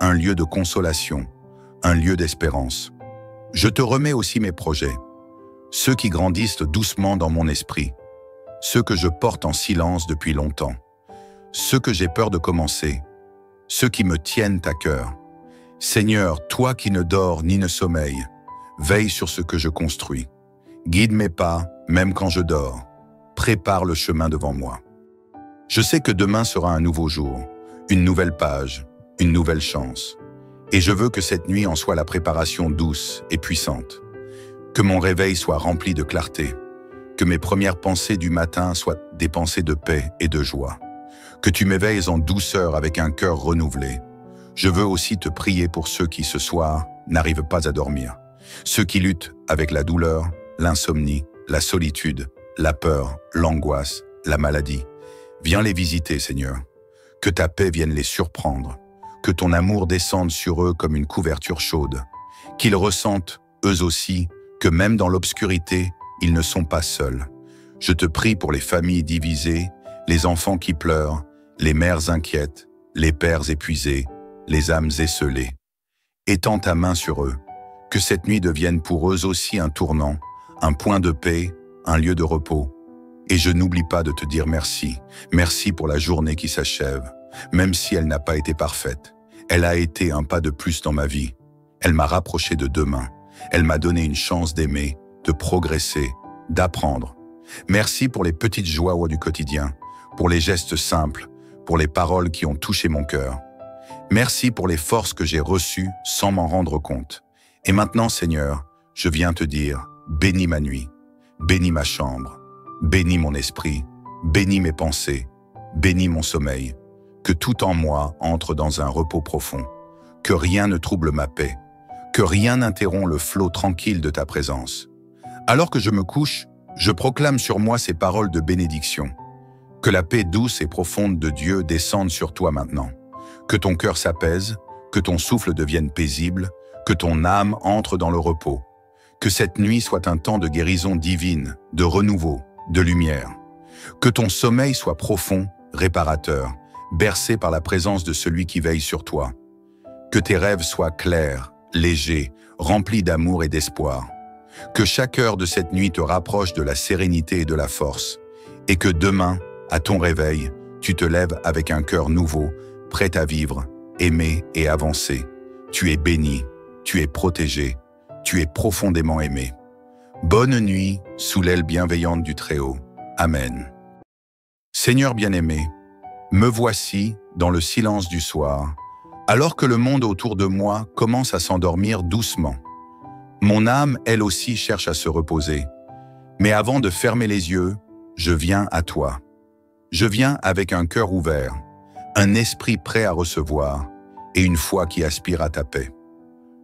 Speaker 1: un lieu de consolation, un lieu d'espérance. Je te remets aussi mes projets, ceux qui grandissent doucement dans mon esprit, ceux que je porte en silence depuis longtemps, ceux que j'ai peur de commencer, ceux qui me tiennent à cœur. Seigneur, toi qui ne dors ni ne sommeilles, veille sur ce que je construis. Guide mes pas, même quand je dors. Prépare le chemin devant moi. Je sais que demain sera un nouveau jour, une nouvelle page, une nouvelle chance. Et je veux que cette nuit en soit la préparation douce et puissante. Que mon réveil soit rempli de clarté. Que mes premières pensées du matin soient des pensées de paix et de joie. Que tu m'éveilles en douceur avec un cœur renouvelé. Je veux aussi te prier pour ceux qui, ce soir, n'arrivent pas à dormir. Ceux qui luttent avec la douleur, l'insomnie, la solitude, la peur, l'angoisse, la maladie. Viens les visiter, Seigneur. Que ta paix vienne les surprendre. Que ton amour descende sur eux comme une couverture chaude. Qu'ils ressentent, eux aussi, que même dans l'obscurité, ils ne sont pas seuls. Je te prie pour les familles divisées, les enfants qui pleurent, les mères inquiètes, les pères épuisés, les âmes esseulées. Étends ta main sur eux. Que cette nuit devienne pour eux aussi un tournant, un point de paix, un lieu de repos. Et je n'oublie pas de te dire merci. Merci pour la journée qui s'achève. Même si elle n'a pas été parfaite, elle a été un pas de plus dans ma vie. Elle m'a rapproché de demain. Elle m'a donné une chance d'aimer, de progresser, d'apprendre. Merci pour les petites joies du quotidien, pour les gestes simples, pour les paroles qui ont touché mon cœur. Merci pour les forces que j'ai reçues sans m'en rendre compte. Et maintenant, Seigneur, je viens te dire, bénis ma nuit, bénis ma chambre, bénis mon esprit, bénis mes pensées, bénis mon sommeil. Que tout en moi entre dans un repos profond, que rien ne trouble ma paix, que rien n'interrompt le flot tranquille de ta présence. Alors que je me couche, je proclame sur moi ces paroles de bénédiction. Que la paix douce et profonde de Dieu descende sur toi maintenant. Que ton cœur s'apaise, que ton souffle devienne paisible, que ton âme entre dans le repos. Que cette nuit soit un temps de guérison divine, de renouveau, de lumière. Que ton sommeil soit profond, réparateur, bercé par la présence de celui qui veille sur toi. Que tes rêves soient clairs, légers, remplis d'amour et d'espoir. Que chaque heure de cette nuit te rapproche de la sérénité et de la force. Et que demain, à ton réveil, tu te lèves avec un cœur nouveau, prêt à vivre, aimer et avancer. Tu es béni, tu es protégé, tu es profondément aimé. Bonne nuit, sous l'aile bienveillante du Très-Haut. Amen. Seigneur bien-aimé, me voici dans le silence du soir, alors que le monde autour de moi commence à s'endormir doucement. Mon âme, elle aussi, cherche à se reposer. Mais avant de fermer les yeux, je viens à toi. Je viens avec un cœur ouvert, un esprit prêt à recevoir et une foi qui aspire à ta paix.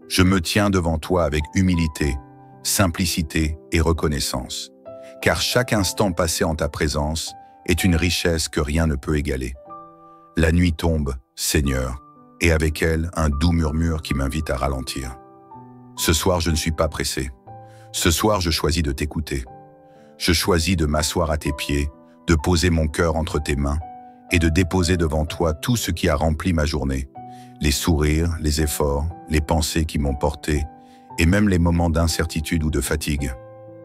Speaker 1: Je me tiens devant toi avec humilité, simplicité et reconnaissance, car chaque instant passé en ta présence est une richesse que rien ne peut égaler. La nuit tombe, Seigneur, et avec elle un doux murmure qui m'invite à ralentir. Ce soir, je ne suis pas pressé. Ce soir, je choisis de t'écouter. Je choisis de m'asseoir à tes pieds, de poser mon cœur entre tes mains et de déposer devant toi tout ce qui a rempli ma journée. Les sourires, les efforts, les pensées qui m'ont porté et même les moments d'incertitude ou de fatigue.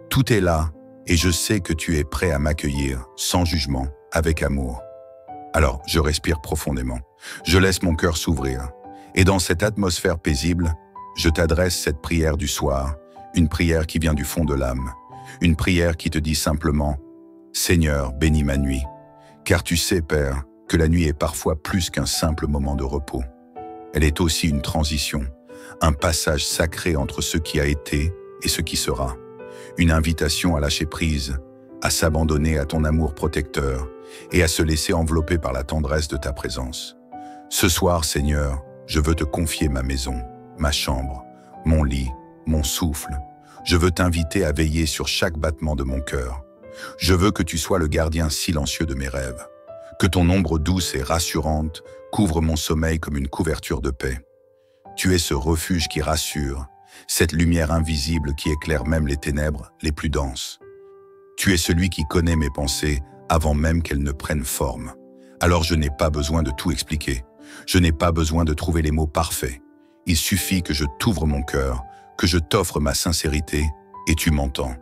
Speaker 1: Tout est là et je sais que tu es prêt à m'accueillir sans jugement, avec amour. Alors, je respire profondément. Je laisse mon cœur s'ouvrir. Et dans cette atmosphère paisible, je t'adresse cette prière du soir, une prière qui vient du fond de l'âme. Une prière qui te dit simplement « Seigneur, bénis ma nuit ». Car tu sais, Père, que la nuit est parfois plus qu'un simple moment de repos. Elle est aussi une transition, un passage sacré entre ce qui a été et ce qui sera. Une invitation à lâcher prise, à s'abandonner à ton amour protecteur et à se laisser envelopper par la tendresse de ta présence. Ce soir, Seigneur, je veux te confier ma maison, ma chambre, mon lit, mon souffle. Je veux t'inviter à veiller sur chaque battement de mon cœur. Je veux que tu sois le gardien silencieux de mes rêves, que ton ombre douce et rassurante couvre mon sommeil comme une couverture de paix. Tu es ce refuge qui rassure, cette lumière invisible qui éclaire même les ténèbres les plus denses. Tu es celui qui connaît mes pensées avant même qu'elles ne prennent forme. Alors je n'ai pas besoin de tout expliquer. Je n'ai pas besoin de trouver les mots parfaits. Il suffit que je t'ouvre mon cœur, que je t'offre ma sincérité et tu m'entends.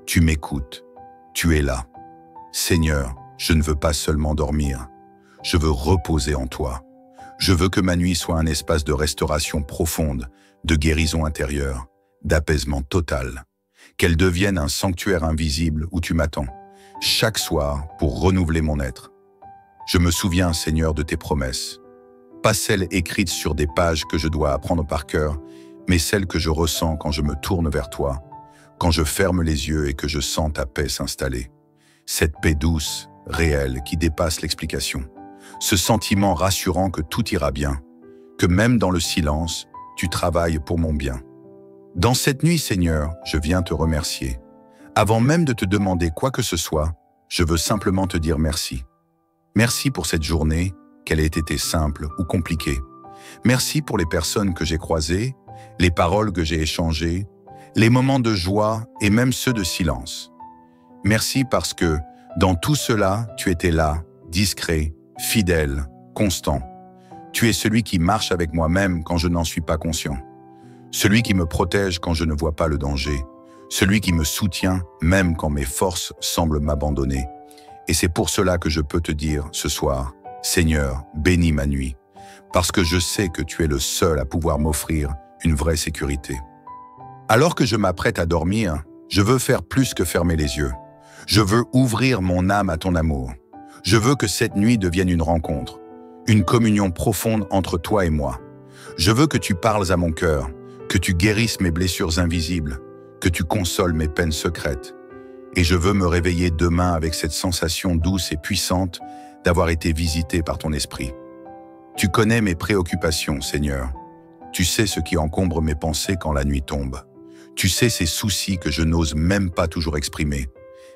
Speaker 1: Tu m'écoutes. Tu es là. Seigneur, je ne veux pas seulement dormir. Je veux reposer en toi. Je veux que ma nuit soit un espace de restauration profonde, de guérison intérieure, d'apaisement total. Qu'elle devienne un sanctuaire invisible où tu m'attends, chaque soir pour renouveler mon être. Je me souviens, Seigneur, de tes promesses. Pas celles écrites sur des pages que je dois apprendre par cœur, mais celles que je ressens quand je me tourne vers toi, quand je ferme les yeux et que je sens ta paix s'installer. Cette paix douce, réelle, qui dépasse l'explication. Ce sentiment rassurant que tout ira bien, que même dans le silence, tu travailles pour mon bien. Dans cette nuit, Seigneur, je viens te remercier. Avant même de te demander quoi que ce soit, je veux simplement te dire merci. Merci pour cette journée, qu'elle ait été simple ou compliquée. Merci pour les personnes que j'ai croisées, les paroles que j'ai échangées, les moments de joie et même ceux de silence. Merci parce que, dans tout cela, tu étais là, discret, fidèle, constant. Tu es celui qui marche avec moi-même quand je n'en suis pas conscient. Celui qui me protège quand je ne vois pas le danger. Celui qui me soutient même quand mes forces semblent m'abandonner. Et c'est pour cela que je peux te dire ce soir, Seigneur, bénis ma nuit, parce que je sais que tu es le seul à pouvoir m'offrir une vraie sécurité. Alors que je m'apprête à dormir, je veux faire plus que fermer les yeux. Je veux ouvrir mon âme à ton amour. Je veux que cette nuit devienne une rencontre, une communion profonde entre toi et moi. Je veux que tu parles à mon cœur, que tu guérisses mes blessures invisibles, que tu consoles mes peines secrètes. Et je veux me réveiller demain avec cette sensation douce et puissante d'avoir été visité par ton esprit. Tu connais mes préoccupations, Seigneur. Tu sais ce qui encombre mes pensées quand la nuit tombe. Tu sais ces soucis que je n'ose même pas toujours exprimer.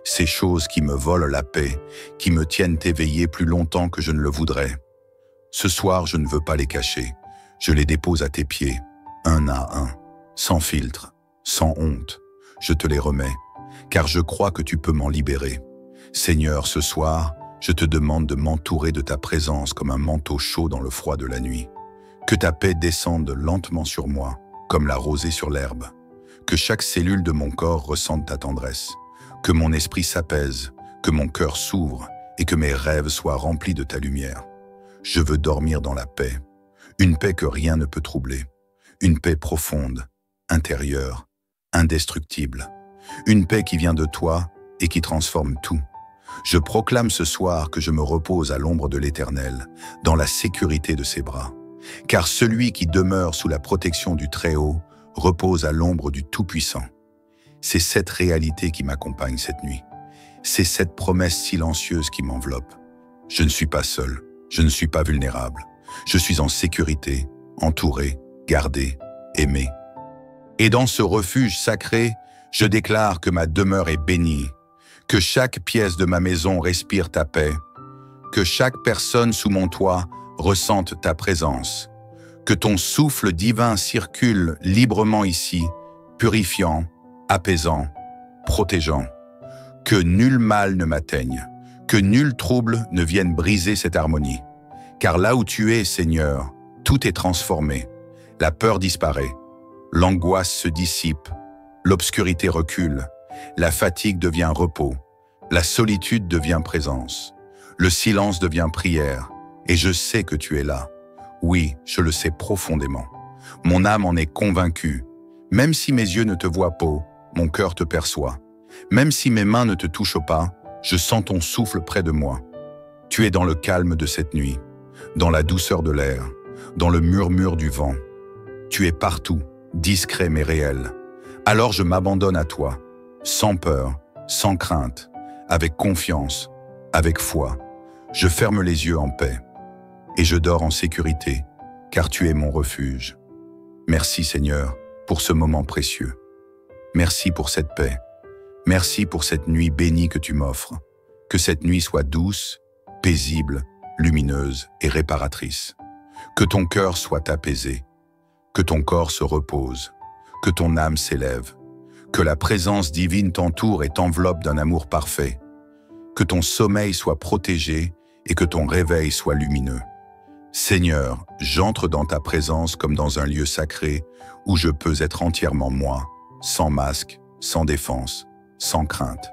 Speaker 1: Ces choses qui me volent la paix, qui me tiennent éveillé plus longtemps que je ne le voudrais. Ce soir, je ne veux pas les cacher. Je les dépose à tes pieds, un à un, sans filtre, sans honte. Je te les remets, car je crois que tu peux m'en libérer. Seigneur, ce soir, je te demande de m'entourer de ta présence comme un manteau chaud dans le froid de la nuit. Que ta paix descende lentement sur moi, comme la rosée sur l'herbe. Que chaque cellule de mon corps ressente ta tendresse. Que mon esprit s'apaise, que mon cœur s'ouvre et que mes rêves soient remplis de ta lumière. Je veux dormir dans la paix, une paix que rien ne peut troubler. Une paix profonde, intérieure, indestructible. Une paix qui vient de toi et qui transforme tout. Je proclame ce soir que je me repose à l'ombre de l'Éternel, dans la sécurité de ses bras. Car celui qui demeure sous la protection du Très-Haut repose à l'ombre du Tout-Puissant. C'est cette réalité qui m'accompagne cette nuit. C'est cette promesse silencieuse qui m'enveloppe. Je ne suis pas seul, je ne suis pas vulnérable. Je suis en sécurité, entouré, gardé, aimé. Et dans ce refuge sacré, je déclare que ma demeure est bénie, que chaque pièce de ma maison respire ta paix, que chaque personne sous mon toit ressente ta présence, que ton souffle divin circule librement ici, purifiant, apaisant, protégeant, que nul mal ne m'atteigne, que nul trouble ne vienne briser cette harmonie. Car là où tu es, Seigneur, tout est transformé, la peur disparaît, l'angoisse se dissipe, l'obscurité recule, la fatigue devient repos, la solitude devient présence, le silence devient prière, et je sais que tu es là. Oui, je le sais profondément. Mon âme en est convaincue. Même si mes yeux ne te voient pas, mon cœur te perçoit. Même si mes mains ne te touchent pas, je sens ton souffle près de moi. Tu es dans le calme de cette nuit, dans la douceur de l'air, dans le murmure du vent. Tu es partout, discret mais réel. Alors je m'abandonne à toi, sans peur, sans crainte, avec confiance, avec foi. Je ferme les yeux en paix et je dors en sécurité, car tu es mon refuge. Merci Seigneur pour ce moment précieux. Merci pour cette paix. Merci pour cette nuit bénie que tu m'offres. Que cette nuit soit douce, paisible, lumineuse et réparatrice. Que ton cœur soit apaisé. Que ton corps se repose. Que ton âme s'élève. Que la présence divine t'entoure et t'enveloppe d'un amour parfait. Que ton sommeil soit protégé et que ton réveil soit lumineux. Seigneur, j'entre dans ta présence comme dans un lieu sacré où je peux être entièrement moi, sans masque, sans défense, sans crainte.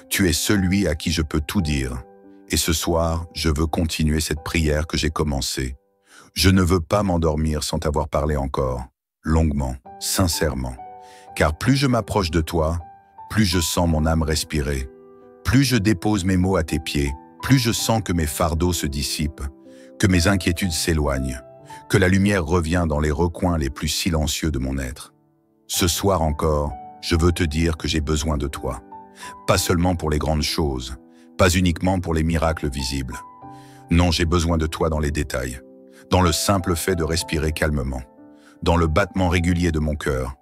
Speaker 1: Tu es celui à qui je peux tout dire. Et ce soir, je veux continuer cette prière que j'ai commencée. Je ne veux pas m'endormir sans t'avoir parlé encore, longuement, sincèrement. Car plus je m'approche de toi, plus je sens mon âme respirer. Plus je dépose mes mots à tes pieds, plus je sens que mes fardeaux se dissipent, que mes inquiétudes s'éloignent, que la lumière revient dans les recoins les plus silencieux de mon être. Ce soir encore, je veux te dire que j'ai besoin de toi. Pas seulement pour les grandes choses, pas uniquement pour les miracles visibles. Non, j'ai besoin de toi dans les détails, dans le simple fait de respirer calmement, dans le battement régulier de mon cœur,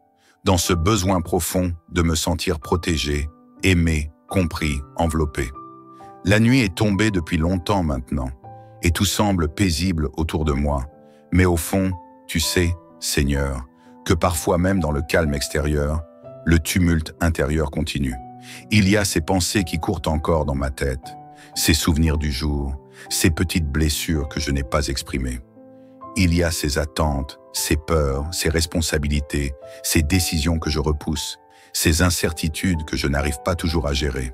Speaker 1: dans ce besoin profond de me sentir protégé, aimé, compris, enveloppé. La nuit est tombée depuis longtemps maintenant, et tout semble paisible autour de moi. Mais au fond, tu sais, Seigneur, que parfois même dans le calme extérieur, le tumulte intérieur continue. Il y a ces pensées qui courent encore dans ma tête, ces souvenirs du jour, ces petites blessures que je n'ai pas exprimées. Il y a ces attentes, ces peurs, ces responsabilités, ces décisions que je repousse, ces incertitudes que je n'arrive pas toujours à gérer.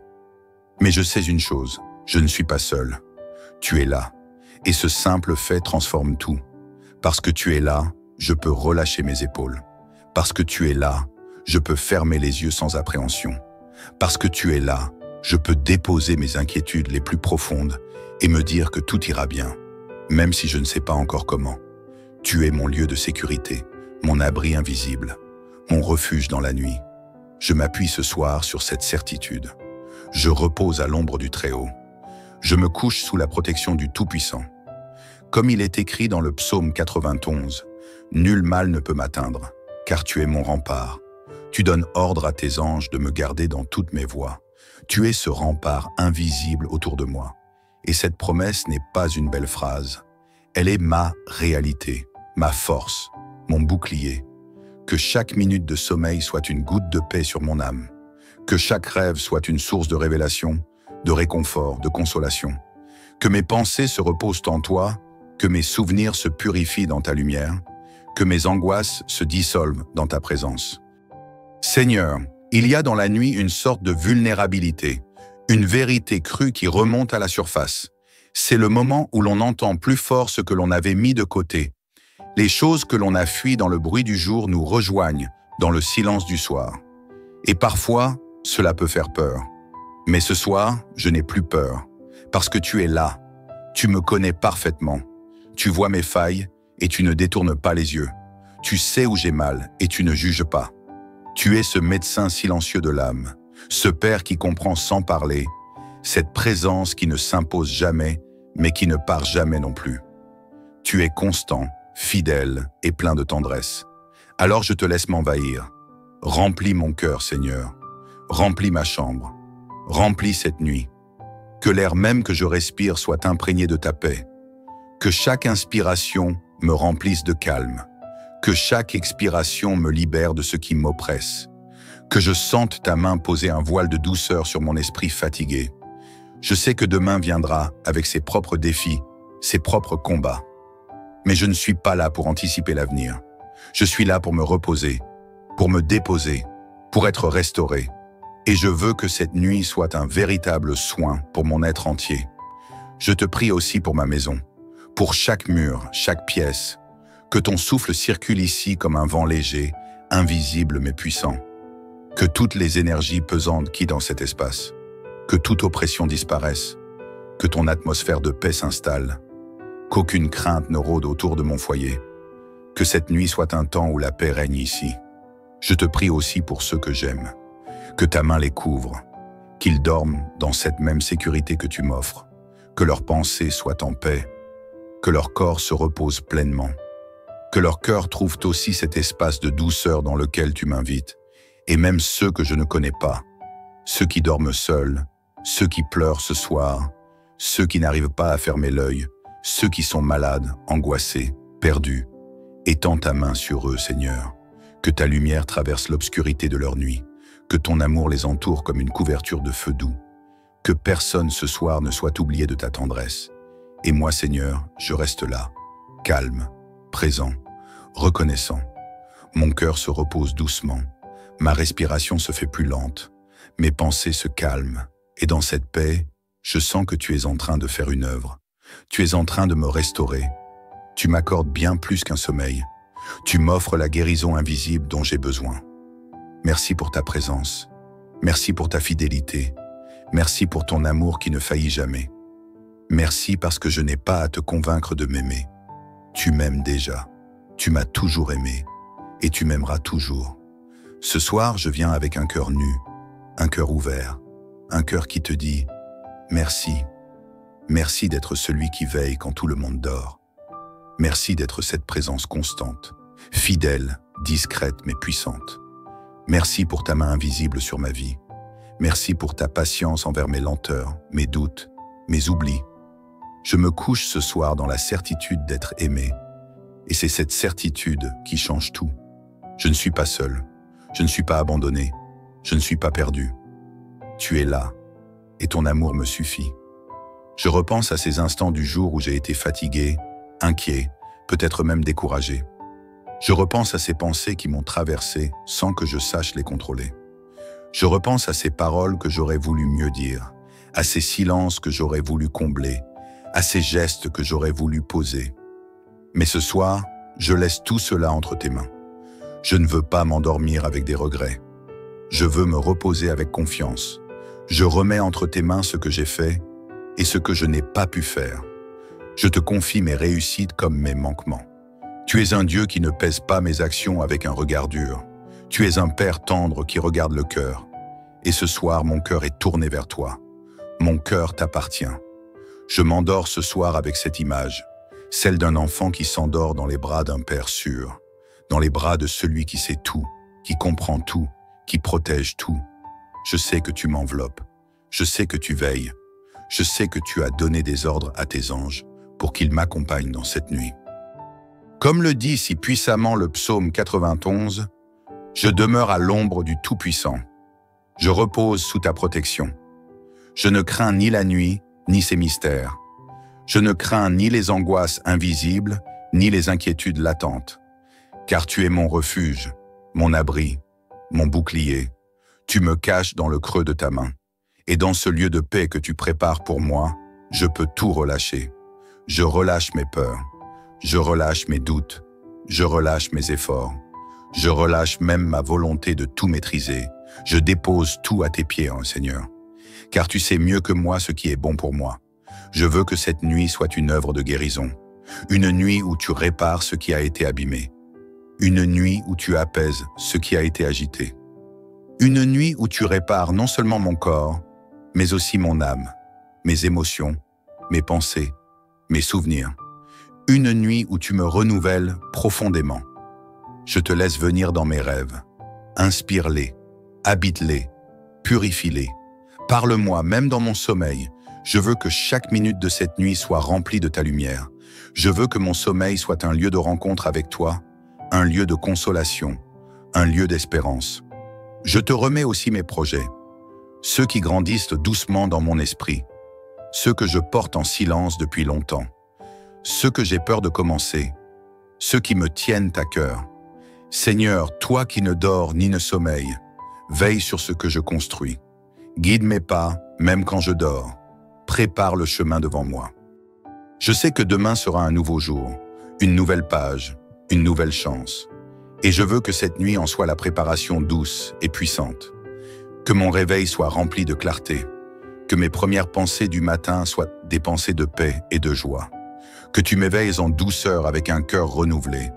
Speaker 1: Mais je sais une chose, je ne suis pas seul. Tu es là, et ce simple fait transforme tout. Parce que tu es là, je peux relâcher mes épaules. Parce que tu es là, je peux fermer les yeux sans appréhension. Parce que tu es là, je peux déposer mes inquiétudes les plus profondes et me dire que tout ira bien, même si je ne sais pas encore comment. Tu es mon lieu de sécurité, mon abri invisible, mon refuge dans la nuit. Je m'appuie ce soir sur cette certitude. Je repose à l'ombre du Très-Haut. Je me couche sous la protection du Tout-Puissant. Comme il est écrit dans le psaume 91, « Nul mal ne peut m'atteindre, car tu es mon rempart. Tu donnes ordre à tes anges de me garder dans toutes mes voies. Tu es ce rempart invisible autour de moi. » Et cette promesse n'est pas une belle phrase. Elle est ma réalité, ma force, mon bouclier. Que chaque minute de sommeil soit une goutte de paix sur mon âme. Que chaque rêve soit une source de révélation, de réconfort, de consolation. Que mes pensées se reposent en toi, que mes souvenirs se purifient dans ta lumière, que mes angoisses se dissolvent dans ta présence. Seigneur, il y a dans la nuit une sorte de vulnérabilité, une vérité crue qui remonte à la surface. C'est le moment où l'on entend plus fort ce que l'on avait mis de côté. Les choses que l'on a fuies dans le bruit du jour nous rejoignent dans le silence du soir. Et parfois, cela peut faire peur. Mais ce soir, je n'ai plus peur, parce que tu es là. Tu me connais parfaitement. Tu vois mes failles et tu ne détournes pas les yeux. Tu sais où j'ai mal et tu ne juges pas. Tu es ce médecin silencieux de l'âme, ce Père qui comprend sans parler, cette présence qui ne s'impose jamais, mais qui ne part jamais non plus. Tu es constant, fidèle et plein de tendresse. Alors je te laisse m'envahir. Remplis mon cœur, Seigneur. Remplis ma chambre. Remplis cette nuit. Que l'air même que je respire soit imprégné de ta paix. Que chaque inspiration me remplisse de calme. Que chaque expiration me libère de ce qui m'oppresse. Que je sente ta main poser un voile de douceur sur mon esprit fatigué. Je sais que demain viendra avec ses propres défis, ses propres combats. Mais je ne suis pas là pour anticiper l'avenir. Je suis là pour me reposer, pour me déposer, pour être restauré. Et je veux que cette nuit soit un véritable soin pour mon être entier. Je te prie aussi pour ma maison, pour chaque mur, chaque pièce. Que ton souffle circule ici comme un vent léger, invisible mais puissant. Que toutes les énergies pesantes quittent dans cet espace. Que toute oppression disparaisse. Que ton atmosphère de paix s'installe. Qu'aucune crainte ne rôde autour de mon foyer. Que cette nuit soit un temps où la paix règne ici. Je te prie aussi pour ceux que j'aime. Que ta main les couvre. Qu'ils dorment dans cette même sécurité que tu m'offres. Que leurs pensées soient en paix. Que leur corps se repose pleinement. Que leur cœur trouve aussi cet espace de douceur dans lequel tu m'invites. Et même ceux que je ne connais pas. Ceux qui dorment seuls. Ceux qui pleurent ce soir. Ceux qui n'arrivent pas à fermer l'œil. Ceux qui sont malades, angoissés, perdus. Étends ta main sur eux, Seigneur. Que ta lumière traverse l'obscurité de leur nuit. Que ton amour les entoure comme une couverture de feu doux. Que personne ce soir ne soit oublié de ta tendresse. Et moi, Seigneur, je reste là, calme, présent, reconnaissant. Mon cœur se repose doucement. Ma respiration se fait plus lente. Mes pensées se calment. Et dans cette paix, je sens que tu es en train de faire une œuvre. Tu es en train de me restaurer. Tu m'accordes bien plus qu'un sommeil. Tu m'offres la guérison invisible dont j'ai besoin. Merci pour ta présence. Merci pour ta fidélité. Merci pour ton amour qui ne faillit jamais. Merci parce que je n'ai pas à te convaincre de m'aimer. Tu m'aimes déjà. Tu m'as toujours aimé. Et tu m'aimeras toujours. Ce soir, je viens avec un cœur nu, un cœur ouvert, un cœur qui te dit « Merci. Merci d'être celui qui veille quand tout le monde dort. Merci d'être cette présence constante, fidèle, discrète mais puissante. Merci pour ta main invisible sur ma vie. Merci pour ta patience envers mes lenteurs, mes doutes, mes oublis. Je me couche ce soir dans la certitude d'être aimé. Et c'est cette certitude qui change tout. Je ne suis pas seul. Je ne suis pas abandonné. Je ne suis pas perdu. Tu es là. Et ton amour me suffit. Je repense à ces instants du jour où j'ai été fatigué, inquiet, peut-être même découragé. Je repense à ces pensées qui m'ont traversé sans que je sache les contrôler. Je repense à ces paroles que j'aurais voulu mieux dire, à ces silences que j'aurais voulu combler, à ces gestes que j'aurais voulu poser. Mais ce soir, je laisse tout cela entre tes mains. Je ne veux pas m'endormir avec des regrets. Je veux me reposer avec confiance. Je remets entre tes mains ce que j'ai fait et ce que je n'ai pas pu faire. Je te confie mes réussites comme mes manquements. Tu es un Dieu qui ne pèse pas mes actions avec un regard dur. Tu es un Père tendre qui regarde le cœur. Et ce soir, mon cœur est tourné vers toi. Mon cœur t'appartient. Je m'endors ce soir avec cette image, celle d'un enfant qui s'endort dans les bras d'un Père sûr, dans les bras de celui qui sait tout, qui comprend tout, qui protège tout. Je sais que tu m'enveloppes. Je sais que tu veilles. Je sais que tu as donné des ordres à tes anges pour qu'ils m'accompagnent dans cette nuit. Comme le dit si puissamment le psaume 91, « Je demeure à l'ombre du Tout-Puissant. Je repose sous ta protection. Je ne crains ni la nuit, ni ses mystères. Je ne crains ni les angoisses invisibles, ni les inquiétudes latentes. Car tu es mon refuge, mon abri, mon bouclier. Tu me caches dans le creux de ta main. Et dans ce lieu de paix que tu prépares pour moi, je peux tout relâcher. Je relâche mes peurs. Je relâche mes doutes. Je relâche mes efforts. Je relâche même ma volonté de tout maîtriser. Je dépose tout à tes pieds, hein, Seigneur. Car tu sais mieux que moi ce qui est bon pour moi. Je veux que cette nuit soit une œuvre de guérison. Une nuit où tu répares ce qui a été abîmé. Une nuit où tu apaises ce qui a été agité. Une nuit où tu répares non seulement mon corps, mais aussi mon âme, mes émotions, mes pensées, mes souvenirs. Une nuit où tu me renouvelles profondément. Je te laisse venir dans mes rêves. Inspire-les, habite-les, purifie-les. Parle-moi même dans mon sommeil. Je veux que chaque minute de cette nuit soit remplie de ta lumière. Je veux que mon sommeil soit un lieu de rencontre avec toi, un lieu de consolation, un lieu d'espérance. Je te remets aussi mes projets, ceux qui grandissent doucement dans mon esprit, ceux que je porte en silence depuis longtemps, ceux que j'ai peur de commencer, ceux qui me tiennent à cœur. Seigneur, toi qui ne dors ni ne sommeilles, veille sur ce que je construis. Guide mes pas, même quand je dors. Prépare le chemin devant moi. Je sais que demain sera un nouveau jour, une nouvelle page, une nouvelle chance. Et je veux que cette nuit en soit la préparation douce et puissante. Que mon réveil soit rempli de clarté. Que mes premières pensées du matin soient des pensées de paix et de joie. Que tu m'éveilles en douceur avec un cœur renouvelé.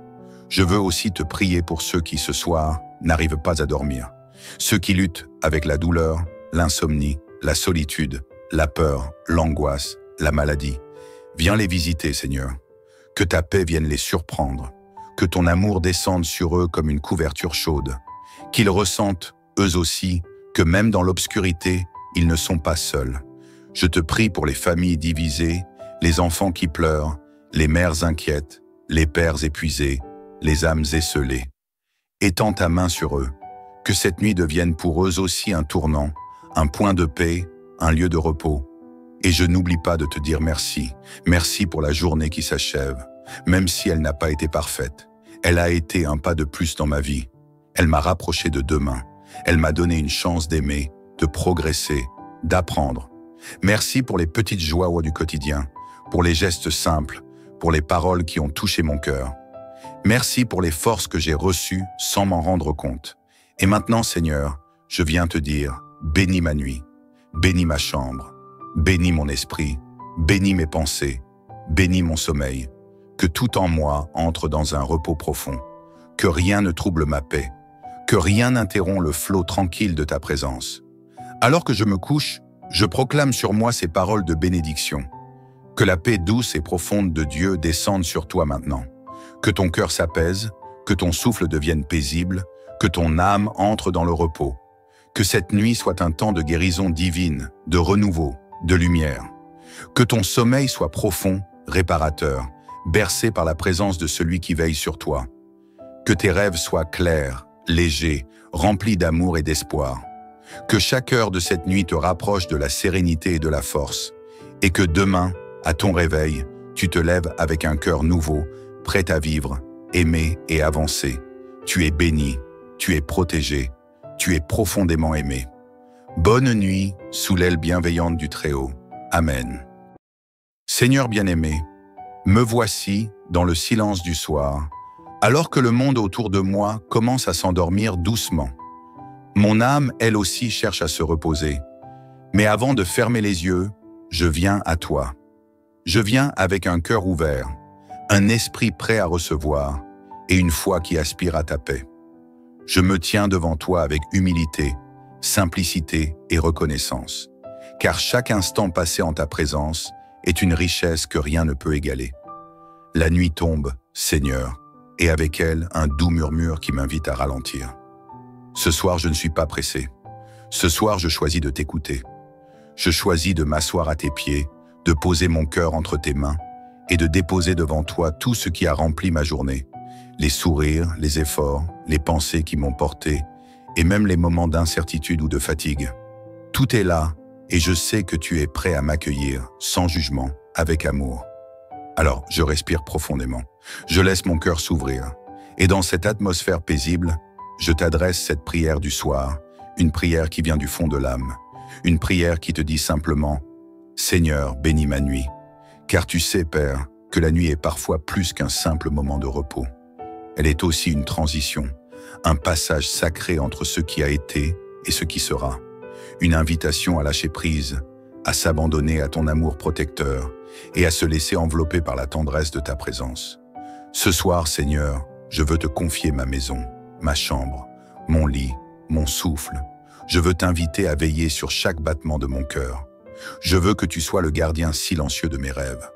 Speaker 1: Je veux aussi te prier pour ceux qui, ce soir, n'arrivent pas à dormir. Ceux qui luttent avec la douleur, l'insomnie, la solitude, la peur, l'angoisse, la maladie. Viens les visiter, Seigneur. Que ta paix vienne les surprendre. Que ton amour descende sur eux comme une couverture chaude. Qu'ils ressentent, eux aussi, que même dans l'obscurité, ils ne sont pas seuls. Je te prie pour les familles divisées, les enfants qui pleurent, les mères inquiètes, les pères épuisés, les âmes esseulées. Étends ta main sur eux. Que cette nuit devienne pour eux aussi un tournant, un point de paix, un lieu de repos. Et je n'oublie pas de te dire merci. Merci pour la journée qui s'achève. Même si elle n'a pas été parfaite, elle a été un pas de plus dans ma vie. Elle m'a rapproché de demain. Elle m'a donné une chance d'aimer, de progresser, d'apprendre. Merci pour les petites joies du quotidien, pour les gestes simples, pour les paroles qui ont touché mon cœur. Merci pour les forces que j'ai reçues sans m'en rendre compte. Et maintenant, Seigneur, je viens te dire, bénis ma nuit, bénis ma chambre, bénis mon esprit, bénis mes pensées, bénis mon sommeil. Que tout en moi entre dans un repos profond, que rien ne trouble ma paix, que rien n'interrompt le flot tranquille de ta présence. Alors que je me couche, je proclame sur moi ces paroles de bénédiction. Que la paix douce et profonde de Dieu descende sur toi maintenant. Que ton cœur s'apaise, que ton souffle devienne paisible, que ton âme entre dans le repos. Que cette nuit soit un temps de guérison divine, de renouveau, de lumière. Que ton sommeil soit profond, réparateur, bercé par la présence de celui qui veille sur toi. Que tes rêves soient clairs, légers, remplis d'amour et d'espoir. Que chaque heure de cette nuit te rapproche de la sérénité et de la force. Et que demain, à ton réveil, tu te lèves avec un cœur nouveau, prêt à vivre, aimer et avancer. Tu es béni, tu es protégé, tu es profondément aimé. Bonne nuit, sous l'aile bienveillante du Très-Haut. Amen. Seigneur bien-aimé, me voici dans le silence du soir, alors que le monde autour de moi commence à s'endormir doucement. Mon âme, elle aussi, cherche à se reposer. Mais avant de fermer les yeux, je viens à toi. Je viens avec un cœur ouvert, un esprit prêt à recevoir et une foi qui aspire à ta paix. Je me tiens devant toi avec humilité, simplicité et reconnaissance, car chaque instant passé en ta présence est une richesse que rien ne peut égaler. La nuit tombe, Seigneur, et avec elle un doux murmure qui m'invite à ralentir. Ce soir, je ne suis pas pressé. Ce soir, je choisis de t'écouter. Je choisis de m'asseoir à tes pieds, de poser mon cœur entre tes mains et de déposer devant toi tout ce qui a rempli ma journée. Les sourires, les efforts, les pensées qui m'ont porté et même les moments d'incertitude ou de fatigue. Tout est là et je sais que tu es prêt à m'accueillir sans jugement, avec amour. Alors, je respire profondément. Je laisse mon cœur s'ouvrir. Et dans cette atmosphère paisible, je t'adresse cette prière du soir, une prière qui vient du fond de l'âme. Une prière qui te dit simplement « Seigneur, bénis ma nuit ». Car tu sais, Père, que la nuit est parfois plus qu'un simple moment de repos. Elle est aussi une transition, un passage sacré entre ce qui a été et ce qui sera. Une invitation à lâcher prise, à s'abandonner à ton amour protecteur et à se laisser envelopper par la tendresse de ta présence. Ce soir, Seigneur, je veux te confier ma maison, ma chambre, mon lit, mon souffle. Je veux t'inviter à veiller sur chaque battement de mon cœur. Je veux que tu sois le gardien silencieux de mes rêves,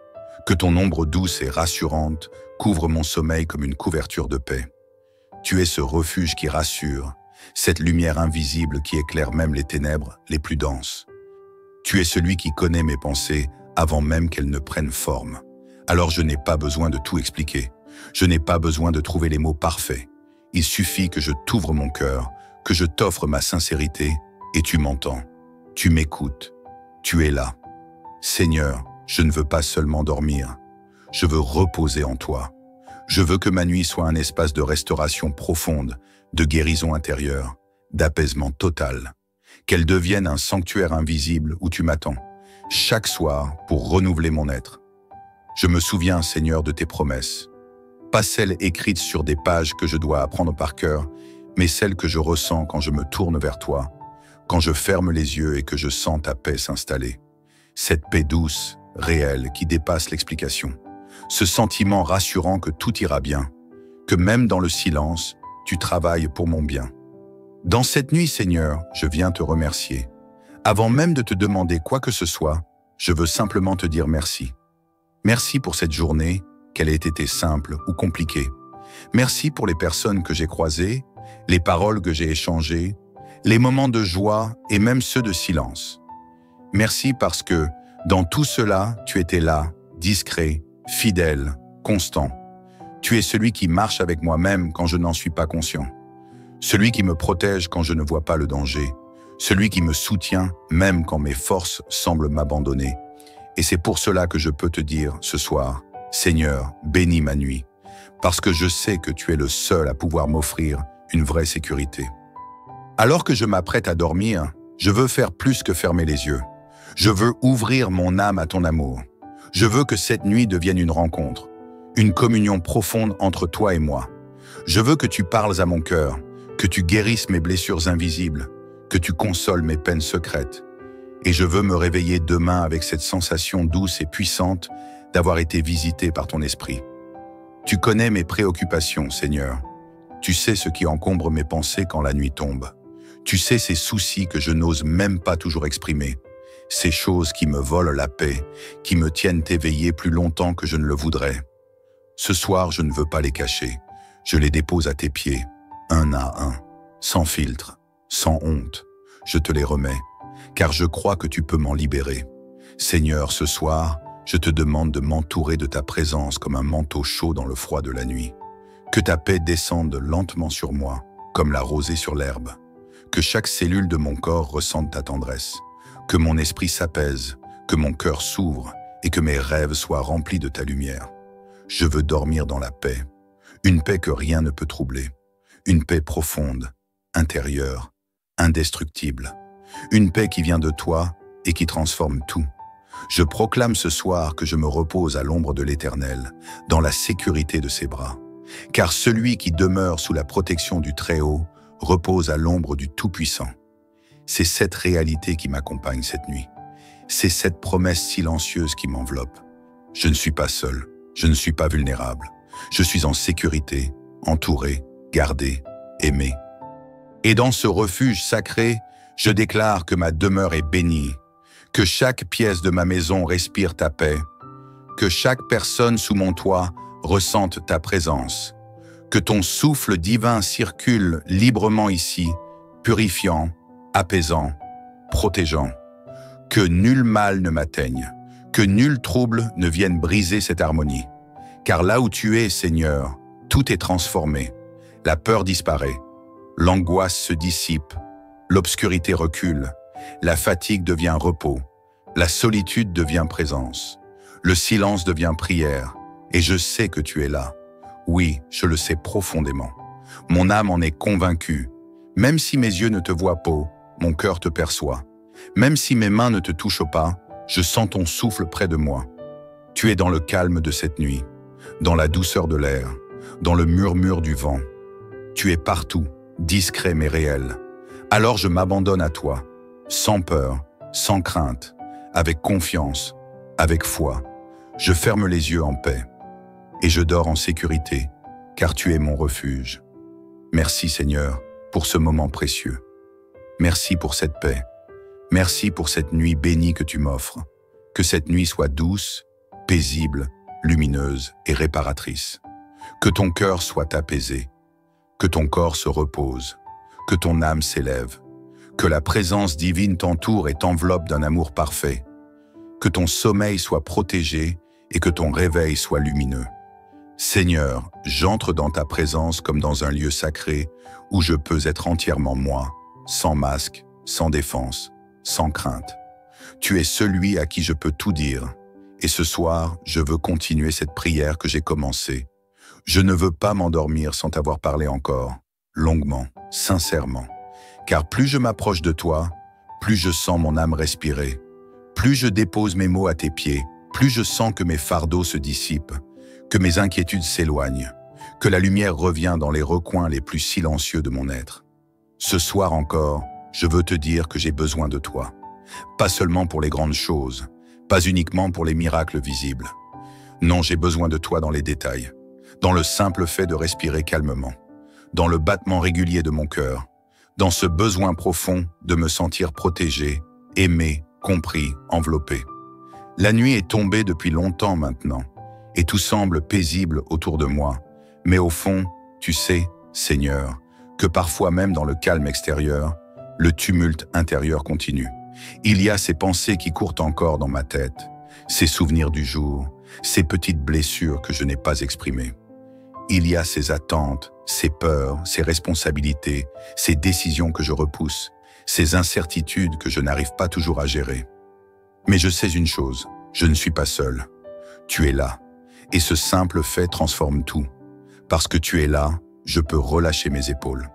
Speaker 1: que ton ombre douce et rassurante couvre mon sommeil comme une couverture de paix. Tu es ce refuge qui rassure, cette lumière invisible qui éclaire même les ténèbres les plus denses. Tu es celui qui connaît mes pensées avant même qu'elles ne prennent forme. Alors je n'ai pas besoin de tout expliquer. Je n'ai pas besoin de trouver les mots parfaits. Il suffit que je t'ouvre mon cœur, que je t'offre ma sincérité et tu m'entends. Tu m'écoutes. Tu es là. Seigneur, je ne veux pas seulement dormir. Je veux reposer en toi. Je veux que ma nuit soit un espace de restauration profonde, de guérison intérieure, d'apaisement total. Qu'elle devienne un sanctuaire invisible où tu m'attends, chaque soir pour renouveler mon être. Je me souviens, Seigneur, de tes promesses. Pas celles écrites sur des pages que je dois apprendre par cœur, mais celles que je ressens quand je me tourne vers toi, quand je ferme les yeux et que je sens ta paix s'installer. Cette paix douce, réelle, qui dépasse l'explication. Ce sentiment rassurant que tout ira bien, que même dans le silence, tu travailles pour mon bien. Dans cette nuit, Seigneur, je viens te remercier. Avant même de te demander quoi que ce soit, je veux simplement te dire merci. Merci pour cette journée, qu'elle ait été simple ou compliquée. Merci pour les personnes que j'ai croisées, les paroles que j'ai échangées, les moments de joie et même ceux de silence. Merci parce que, dans tout cela, tu étais là, discret, fidèle, constant. Tu es celui qui marche avec moi-même quand je n'en suis pas conscient. Celui qui me protège quand je ne vois pas le danger. Celui qui me soutient même quand mes forces semblent m'abandonner. Et c'est pour cela que je peux te dire ce soir, Seigneur, bénis ma nuit, parce que je sais que tu es le seul à pouvoir m'offrir une vraie sécurité. Alors que je m'apprête à dormir, je veux faire plus que fermer les yeux. Je veux ouvrir mon âme à ton amour. Je veux que cette nuit devienne une rencontre, une communion profonde entre toi et moi. Je veux que tu parles à mon cœur, que tu guérisses mes blessures invisibles, que tu consoles mes peines secrètes. Et je veux me réveiller demain avec cette sensation douce et puissante d'avoir été visité par ton esprit. Tu connais mes préoccupations, Seigneur. Tu sais ce qui encombre mes pensées quand la nuit tombe. Tu sais ces soucis que je n'ose même pas toujours exprimer. Ces choses qui me volent la paix, qui me tiennent éveillé plus longtemps que je ne le voudrais. Ce soir, je ne veux pas les cacher. Je les dépose à tes pieds, un à un. sans filtre, sans honte. Je te les remets, car je crois que tu peux m'en libérer. Seigneur, ce soir, je te demande de m'entourer de ta présence comme un manteau chaud dans le froid de la nuit. Que ta paix descende lentement sur moi, comme la rosée sur l'herbe. Que chaque cellule de mon corps ressente ta tendresse. Que mon esprit s'apaise, que mon cœur s'ouvre et que mes rêves soient remplis de ta lumière. Je veux dormir dans la paix, une paix que rien ne peut troubler. Une paix profonde, intérieure, indestructible. Une paix qui vient de toi et qui transforme tout. Je proclame ce soir que je me repose à l'ombre de l'Éternel, dans la sécurité de ses bras. Car celui qui demeure sous la protection du Très-Haut repose à l'ombre du Tout-Puissant. C'est cette réalité qui m'accompagne cette nuit. C'est cette promesse silencieuse qui m'enveloppe. Je ne suis pas seul, je ne suis pas vulnérable. Je suis en sécurité, entouré, gardé, aimé. Et dans ce refuge sacré, je déclare que ma demeure est bénie, que chaque pièce de ma maison respire ta paix, que chaque personne sous mon toit ressente ta présence, que ton souffle divin circule librement ici, purifiant, apaisant, protégeant, que nul mal ne m'atteigne, que nul trouble ne vienne briser cette harmonie. Car là où tu es, Seigneur, tout est transformé, la peur disparaît, l'angoisse se dissipe, l'obscurité recule, la fatigue devient repos, la solitude devient présence, le silence devient prière, et je sais que tu es là. Oui, je le sais profondément. Mon âme en est convaincue. Même si mes yeux ne te voient pas, mon cœur te perçoit. Même si mes mains ne te touchent pas, je sens ton souffle près de moi. Tu es dans le calme de cette nuit, dans la douceur de l'air, dans le murmure du vent. Tu es partout, discret mais réel. Alors je m'abandonne à toi, sans peur, sans crainte, avec confiance, avec foi. Je ferme les yeux en paix et je dors en sécurité, car tu es mon refuge. Merci Seigneur pour ce moment précieux. Merci pour cette paix. Merci pour cette nuit bénie que tu m'offres. Que cette nuit soit douce, paisible, lumineuse et réparatrice. Que ton cœur soit apaisé, que ton corps se repose, que ton âme s'élève, que la présence divine t'entoure et t'enveloppe d'un amour parfait, que ton sommeil soit protégé et que ton réveil soit lumineux. Seigneur, j'entre dans ta présence comme dans un lieu sacré où je peux être entièrement moi, sans masque, sans défense, sans crainte. Tu es celui à qui je peux tout dire. Et ce soir, je veux continuer cette prière que j'ai commencée. Je ne veux pas m'endormir sans t'avoir parlé encore, longuement, sincèrement. Car plus je m'approche de toi, plus je sens mon âme respirer. Plus je dépose mes mots à tes pieds, plus je sens que mes fardeaux se dissipent, que mes inquiétudes s'éloignent, que la lumière revient dans les recoins les plus silencieux de mon être. Ce soir encore, je veux te dire que j'ai besoin de toi. Pas seulement pour les grandes choses, pas uniquement pour les miracles visibles. Non, j'ai besoin de toi dans les détails, dans le simple fait de respirer calmement, dans le battement régulier de mon cœur, dans ce besoin profond de me sentir protégé, aimé, compris, enveloppé. La nuit est tombée depuis longtemps maintenant, et tout semble paisible autour de moi. Mais au fond, tu sais, Seigneur, que parfois même dans le calme extérieur, le tumulte intérieur continue. Il y a ces pensées qui courent encore dans ma tête, ces souvenirs du jour, ces petites blessures que je n'ai pas exprimées. Il y a ces attentes, ces peurs, ces responsabilités, ces décisions que je repousse, ces incertitudes que je n'arrive pas toujours à gérer. Mais je sais une chose, je ne suis pas seul. Tu es là, et ce simple fait transforme tout. Parce que tu es là, je peux relâcher mes épaules.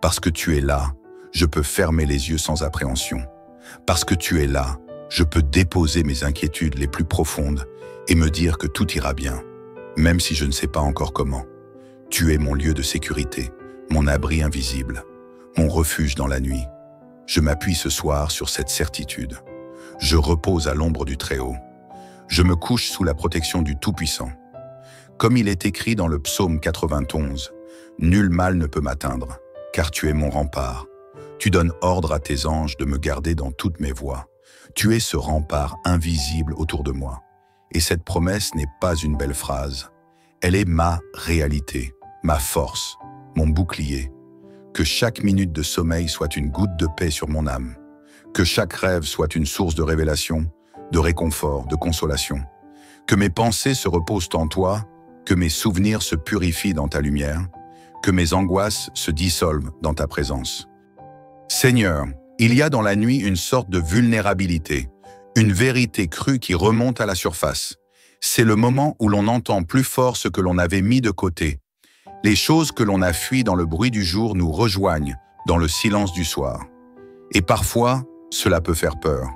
Speaker 1: Parce que tu es là, je peux fermer les yeux sans appréhension. Parce que tu es là, je peux déposer mes inquiétudes les plus profondes et me dire que tout ira bien, même si je ne sais pas encore comment. Tu es mon lieu de sécurité, mon abri invisible, mon refuge dans la nuit. Je m'appuie ce soir sur cette certitude. Je repose à l'ombre du Très-Haut. Je me couche sous la protection du Tout-Puissant. Comme il est écrit dans le psaume 91, « Nul mal ne peut m'atteindre, car tu es mon rempart. Tu donnes ordre à tes anges de me garder dans toutes mes voies. Tu es ce rempart invisible autour de moi. » Et cette promesse n'est pas une belle phrase. Elle est ma réalité, ma force, mon bouclier. Que chaque minute de sommeil soit une goutte de paix sur mon âme. Que chaque rêve soit une source de révélation, de réconfort, de consolation. Que mes pensées se reposent en toi, que mes souvenirs se purifient dans ta lumière, que mes angoisses se dissolvent dans ta présence. Seigneur, il y a dans la nuit une sorte de vulnérabilité, une vérité crue qui remonte à la surface. C'est le moment où l'on entend plus fort ce que l'on avait mis de côté. Les choses que l'on a fuies dans le bruit du jour nous rejoignent dans le silence du soir. Et parfois, cela peut faire peur.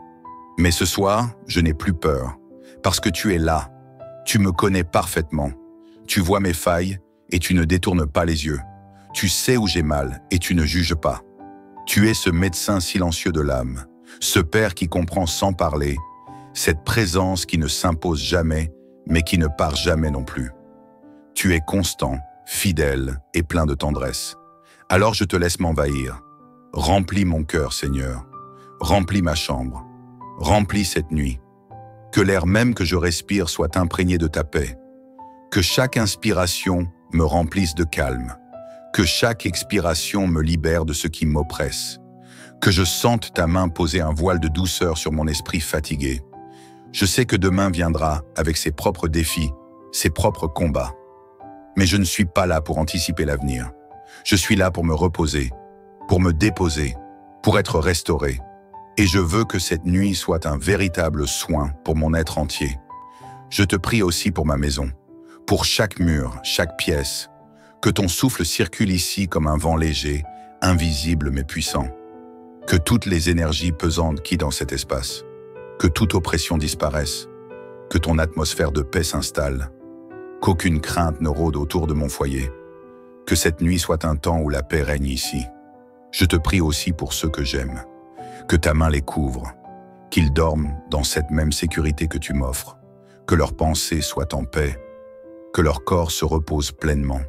Speaker 1: Mais ce soir, je n'ai plus peur, parce que tu es là. Tu me connais parfaitement. Tu vois mes failles et tu ne détournes pas les yeux. Tu sais où j'ai mal et tu ne juges pas. Tu es ce médecin silencieux de l'âme, ce Père qui comprend sans parler, cette présence qui ne s'impose jamais, mais qui ne part jamais non plus. Tu es constant, fidèle et plein de tendresse. Alors je te laisse m'envahir. Remplis mon cœur, Seigneur. Remplis ma chambre. Remplis cette nuit. Que l'air même que je respire soit imprégné de ta paix. Que chaque inspiration me remplisse de calme. Que chaque expiration me libère de ce qui m'oppresse. Que je sente ta main poser un voile de douceur sur mon esprit fatigué. Je sais que demain viendra avec ses propres défis, ses propres combats. Mais je ne suis pas là pour anticiper l'avenir. Je suis là pour me reposer, pour me déposer, pour être restauré. Et je veux que cette nuit soit un véritable soin pour mon être entier. Je te prie aussi pour ma maison, pour chaque mur, chaque pièce. Que ton souffle circule ici comme un vent léger, invisible mais puissant. Que toutes les énergies pesantes quittent dans cet espace. Que toute oppression disparaisse. Que ton atmosphère de paix s'installe. Qu'aucune crainte ne rôde autour de mon foyer. Que cette nuit soit un temps où la paix règne ici. Je te prie aussi pour ceux que j'aime. Que ta main les couvre. Qu'ils dorment dans cette même sécurité que tu m'offres. Que leurs pensées soient en paix. Que leur corps se repose pleinement.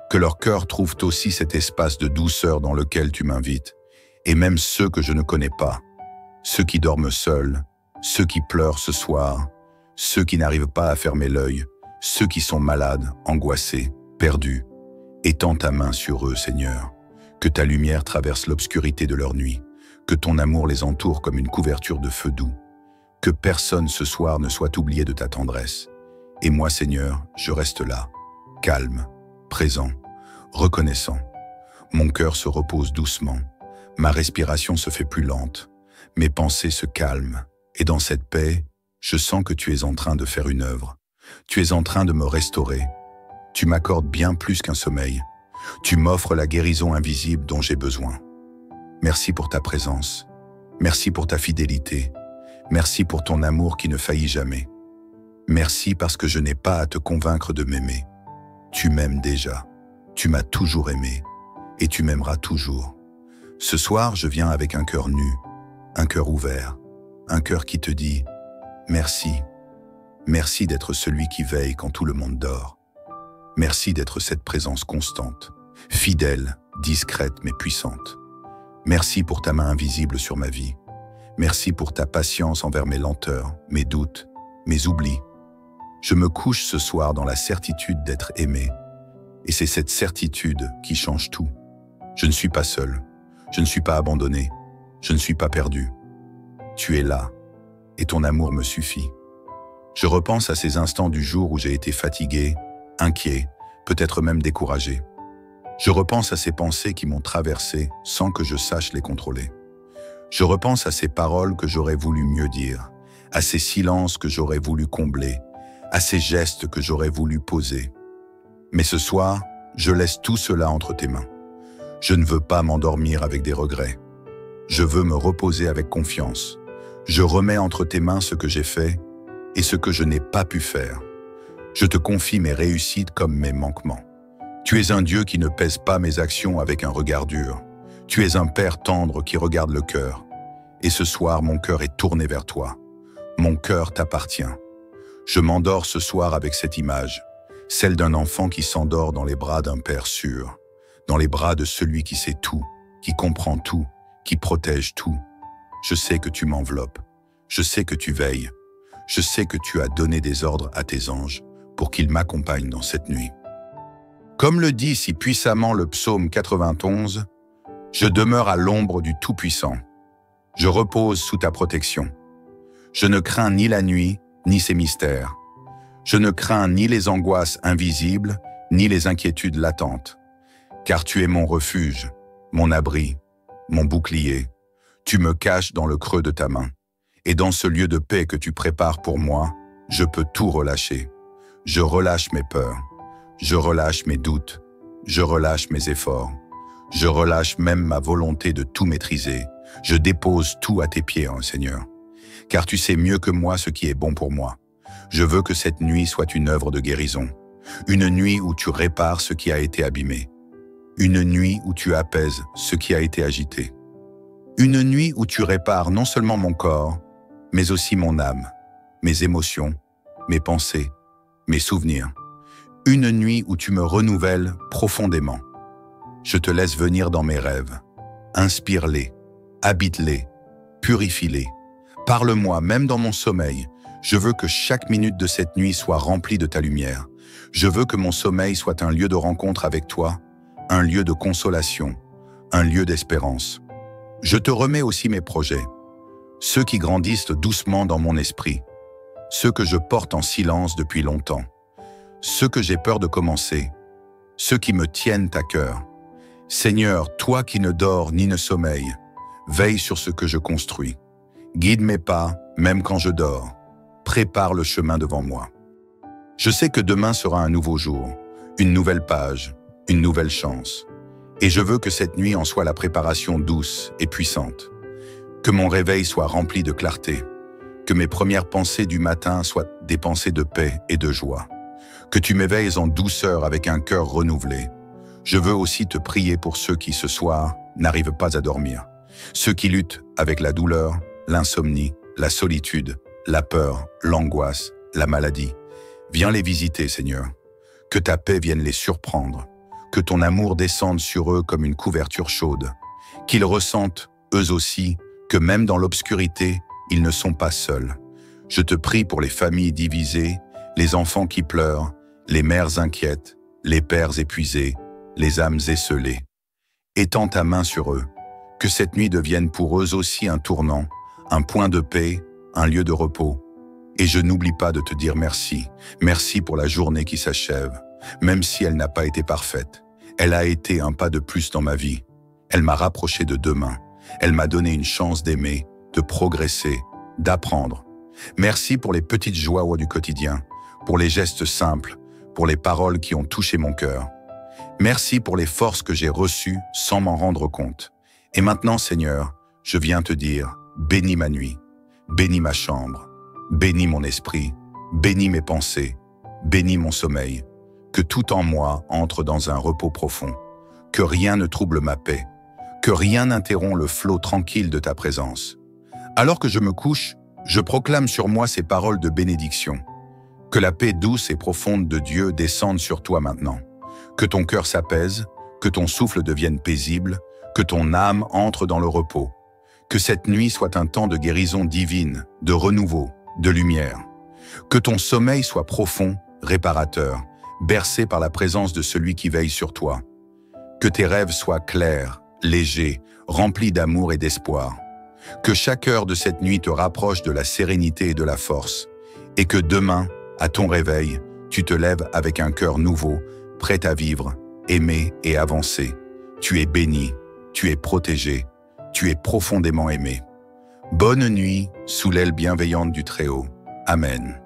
Speaker 1: Que leur cœur trouve aussi cet espace de douceur dans lequel tu m'invites, et même ceux que je ne connais pas, ceux qui dorment seuls, ceux qui pleurent ce soir, ceux qui n'arrivent pas à fermer l'œil, ceux qui sont malades, angoissés, perdus. Étends ta main sur eux, Seigneur, que ta lumière traverse l'obscurité de leur nuit, que ton amour les entoure comme une couverture de feu doux, que personne ce soir ne soit oublié de ta tendresse. Et moi, Seigneur, je reste là, calme, présent, reconnaissant. Mon cœur se repose doucement, ma respiration se fait plus lente, mes pensées se calment, et dans cette paix, je sens que tu es en train de faire une œuvre. Tu es en train de me restaurer. Tu m'accordes bien plus qu'un sommeil. Tu m'offres la guérison invisible dont j'ai besoin. Merci pour ta présence. Merci pour ta fidélité. Merci pour ton amour qui ne faillit jamais. Merci parce que je n'ai pas à te convaincre de m'aimer. Tu m'aimes déjà. Tu m'as toujours aimé et tu m'aimeras toujours. Ce soir, je viens avec un cœur nu, un cœur ouvert, un cœur qui te dit « Merci. Merci d'être celui qui veille quand tout le monde dort. Merci d'être cette présence constante, fidèle, discrète mais puissante. Merci pour ta main invisible sur ma vie. Merci pour ta patience envers mes lenteurs, mes doutes, mes oublis. Je me couche ce soir dans la certitude d'être aimé. Et c'est cette certitude qui change tout. Je ne suis pas seul. Je ne suis pas abandonné. Je ne suis pas perdu. Tu es là. Et ton amour me suffit. Je repense à ces instants du jour où j'ai été fatigué, inquiet, peut-être même découragé. Je repense à ces pensées qui m'ont traversé sans que je sache les contrôler. Je repense à ces paroles que j'aurais voulu mieux dire, à ces silences que j'aurais voulu combler, à ces gestes que j'aurais voulu poser. Mais ce soir, je laisse tout cela entre tes mains. Je ne veux pas m'endormir avec des regrets. Je veux me reposer avec confiance. Je remets entre tes mains ce que j'ai fait et ce que je n'ai pas pu faire. Je te confie mes réussites comme mes manquements. Tu es un Dieu qui ne pèse pas mes actions avec un regard dur. Tu es un Père tendre qui regarde le cœur. Et ce soir, mon cœur est tourné vers toi. Mon cœur t'appartient. Je m'endors ce soir avec cette image, celle d'un enfant qui s'endort dans les bras d'un Père sûr, dans les bras de celui qui sait tout, qui comprend tout, qui protège tout. Je sais que tu m'enveloppes. Je sais que tu veilles. Je sais que tu as donné des ordres à tes anges pour qu'ils m'accompagnent dans cette nuit. Comme le dit si puissamment le psaume 91, « Je demeure à l'ombre du Tout-Puissant. Je repose sous ta protection. Je ne crains ni la nuit, ni ses mystères. Je ne crains ni les angoisses invisibles, ni les inquiétudes latentes. Car tu es mon refuge, mon abri, mon bouclier. Tu me caches dans le creux de ta main. Et dans ce lieu de paix que tu prépares pour moi, je peux tout relâcher. Je relâche mes peurs. Je relâche mes doutes. Je relâche mes efforts. Je relâche même ma volonté de tout maîtriser. Je dépose tout à tes pieds, hein, Seigneur. Car tu sais mieux que moi ce qui est bon pour moi. Je veux que cette nuit soit une œuvre de guérison. Une nuit où tu répares ce qui a été abîmé. Une nuit où tu apaises ce qui a été agité. Une nuit où tu répares non seulement mon corps, mais aussi mon âme, mes émotions, mes pensées, mes souvenirs. Une nuit où tu me renouvelles profondément. Je te laisse venir dans mes rêves. Inspire-les, habite-les, purifie-les. Parle-moi même dans mon sommeil. Je veux que chaque minute de cette nuit soit remplie de ta lumière. Je veux que mon sommeil soit un lieu de rencontre avec toi, un lieu de consolation, un lieu d'espérance. Je te remets aussi mes projets, ceux qui grandissent doucement dans mon esprit, ceux que je porte en silence depuis longtemps, ceux que j'ai peur de commencer, ceux qui me tiennent à cœur. Seigneur, toi qui ne dors ni ne sommeilles, veille sur ce que je construis. Guide mes pas, même quand je dors. Prépare le chemin devant moi. Je sais que demain sera un nouveau jour, une nouvelle page, une nouvelle chance. Et je veux que cette nuit en soit la préparation douce et puissante. Que mon réveil soit rempli de clarté. Que mes premières pensées du matin soient des pensées de paix et de joie. Que tu m'éveilles en douceur avec un cœur renouvelé. Je veux aussi te prier pour ceux qui, ce soir, n'arrivent pas à dormir. Ceux qui luttent avec la douleur, l'insomnie, la solitude, la peur, l'angoisse, la maladie. Viens les visiter, Seigneur. Que ta paix vienne les surprendre. Que ton amour descende sur eux comme une couverture chaude. Qu'ils ressentent, eux aussi, que même dans l'obscurité, ils ne sont pas seuls. Je te prie pour les familles divisées, les enfants qui pleurent, les mères inquiètes, les pères épuisés, les âmes esseulées. Étends ta main sur eux. Que cette nuit devienne pour eux aussi un tournant, un point de paix, un lieu de repos. Et je n'oublie pas de te dire merci. Merci pour la journée qui s'achève. Même si elle n'a pas été parfaite, elle a été un pas de plus dans ma vie. Elle m'a rapproché de demain. Elle m'a donné une chance d'aimer, de progresser, d'apprendre. Merci pour les petites joies du quotidien, pour les gestes simples, pour les paroles qui ont touché mon cœur. Merci pour les forces que j'ai reçues sans m'en rendre compte. Et maintenant, Seigneur, je viens te dire, bénis ma nuit, bénis ma chambre, bénis mon esprit, bénis mes pensées, bénis mon sommeil. Que tout en moi entre dans un repos profond, que rien ne trouble ma paix, que rien n'interrompt le flot tranquille de ta présence. Alors que je me couche, je proclame sur moi ces paroles de bénédiction. Que la paix douce et profonde de Dieu descende sur toi maintenant. Que ton cœur s'apaise, que ton souffle devienne paisible, que ton âme entre dans le repos. Que cette nuit soit un temps de guérison divine, de renouveau, de lumière. Que ton sommeil soit profond, réparateur, bercé par la présence de celui qui veille sur toi. Que tes rêves soient clairs, légers, remplis d'amour et d'espoir. Que chaque heure de cette nuit te rapproche de la sérénité et de la force. Et que demain, à ton réveil, tu te lèves avec un cœur nouveau, prêt à vivre, aimer et avancer. Tu es béni, tu es protégé, tu es profondément aimé. Bonne nuit sous l'aile bienveillante du Très-Haut. Amen.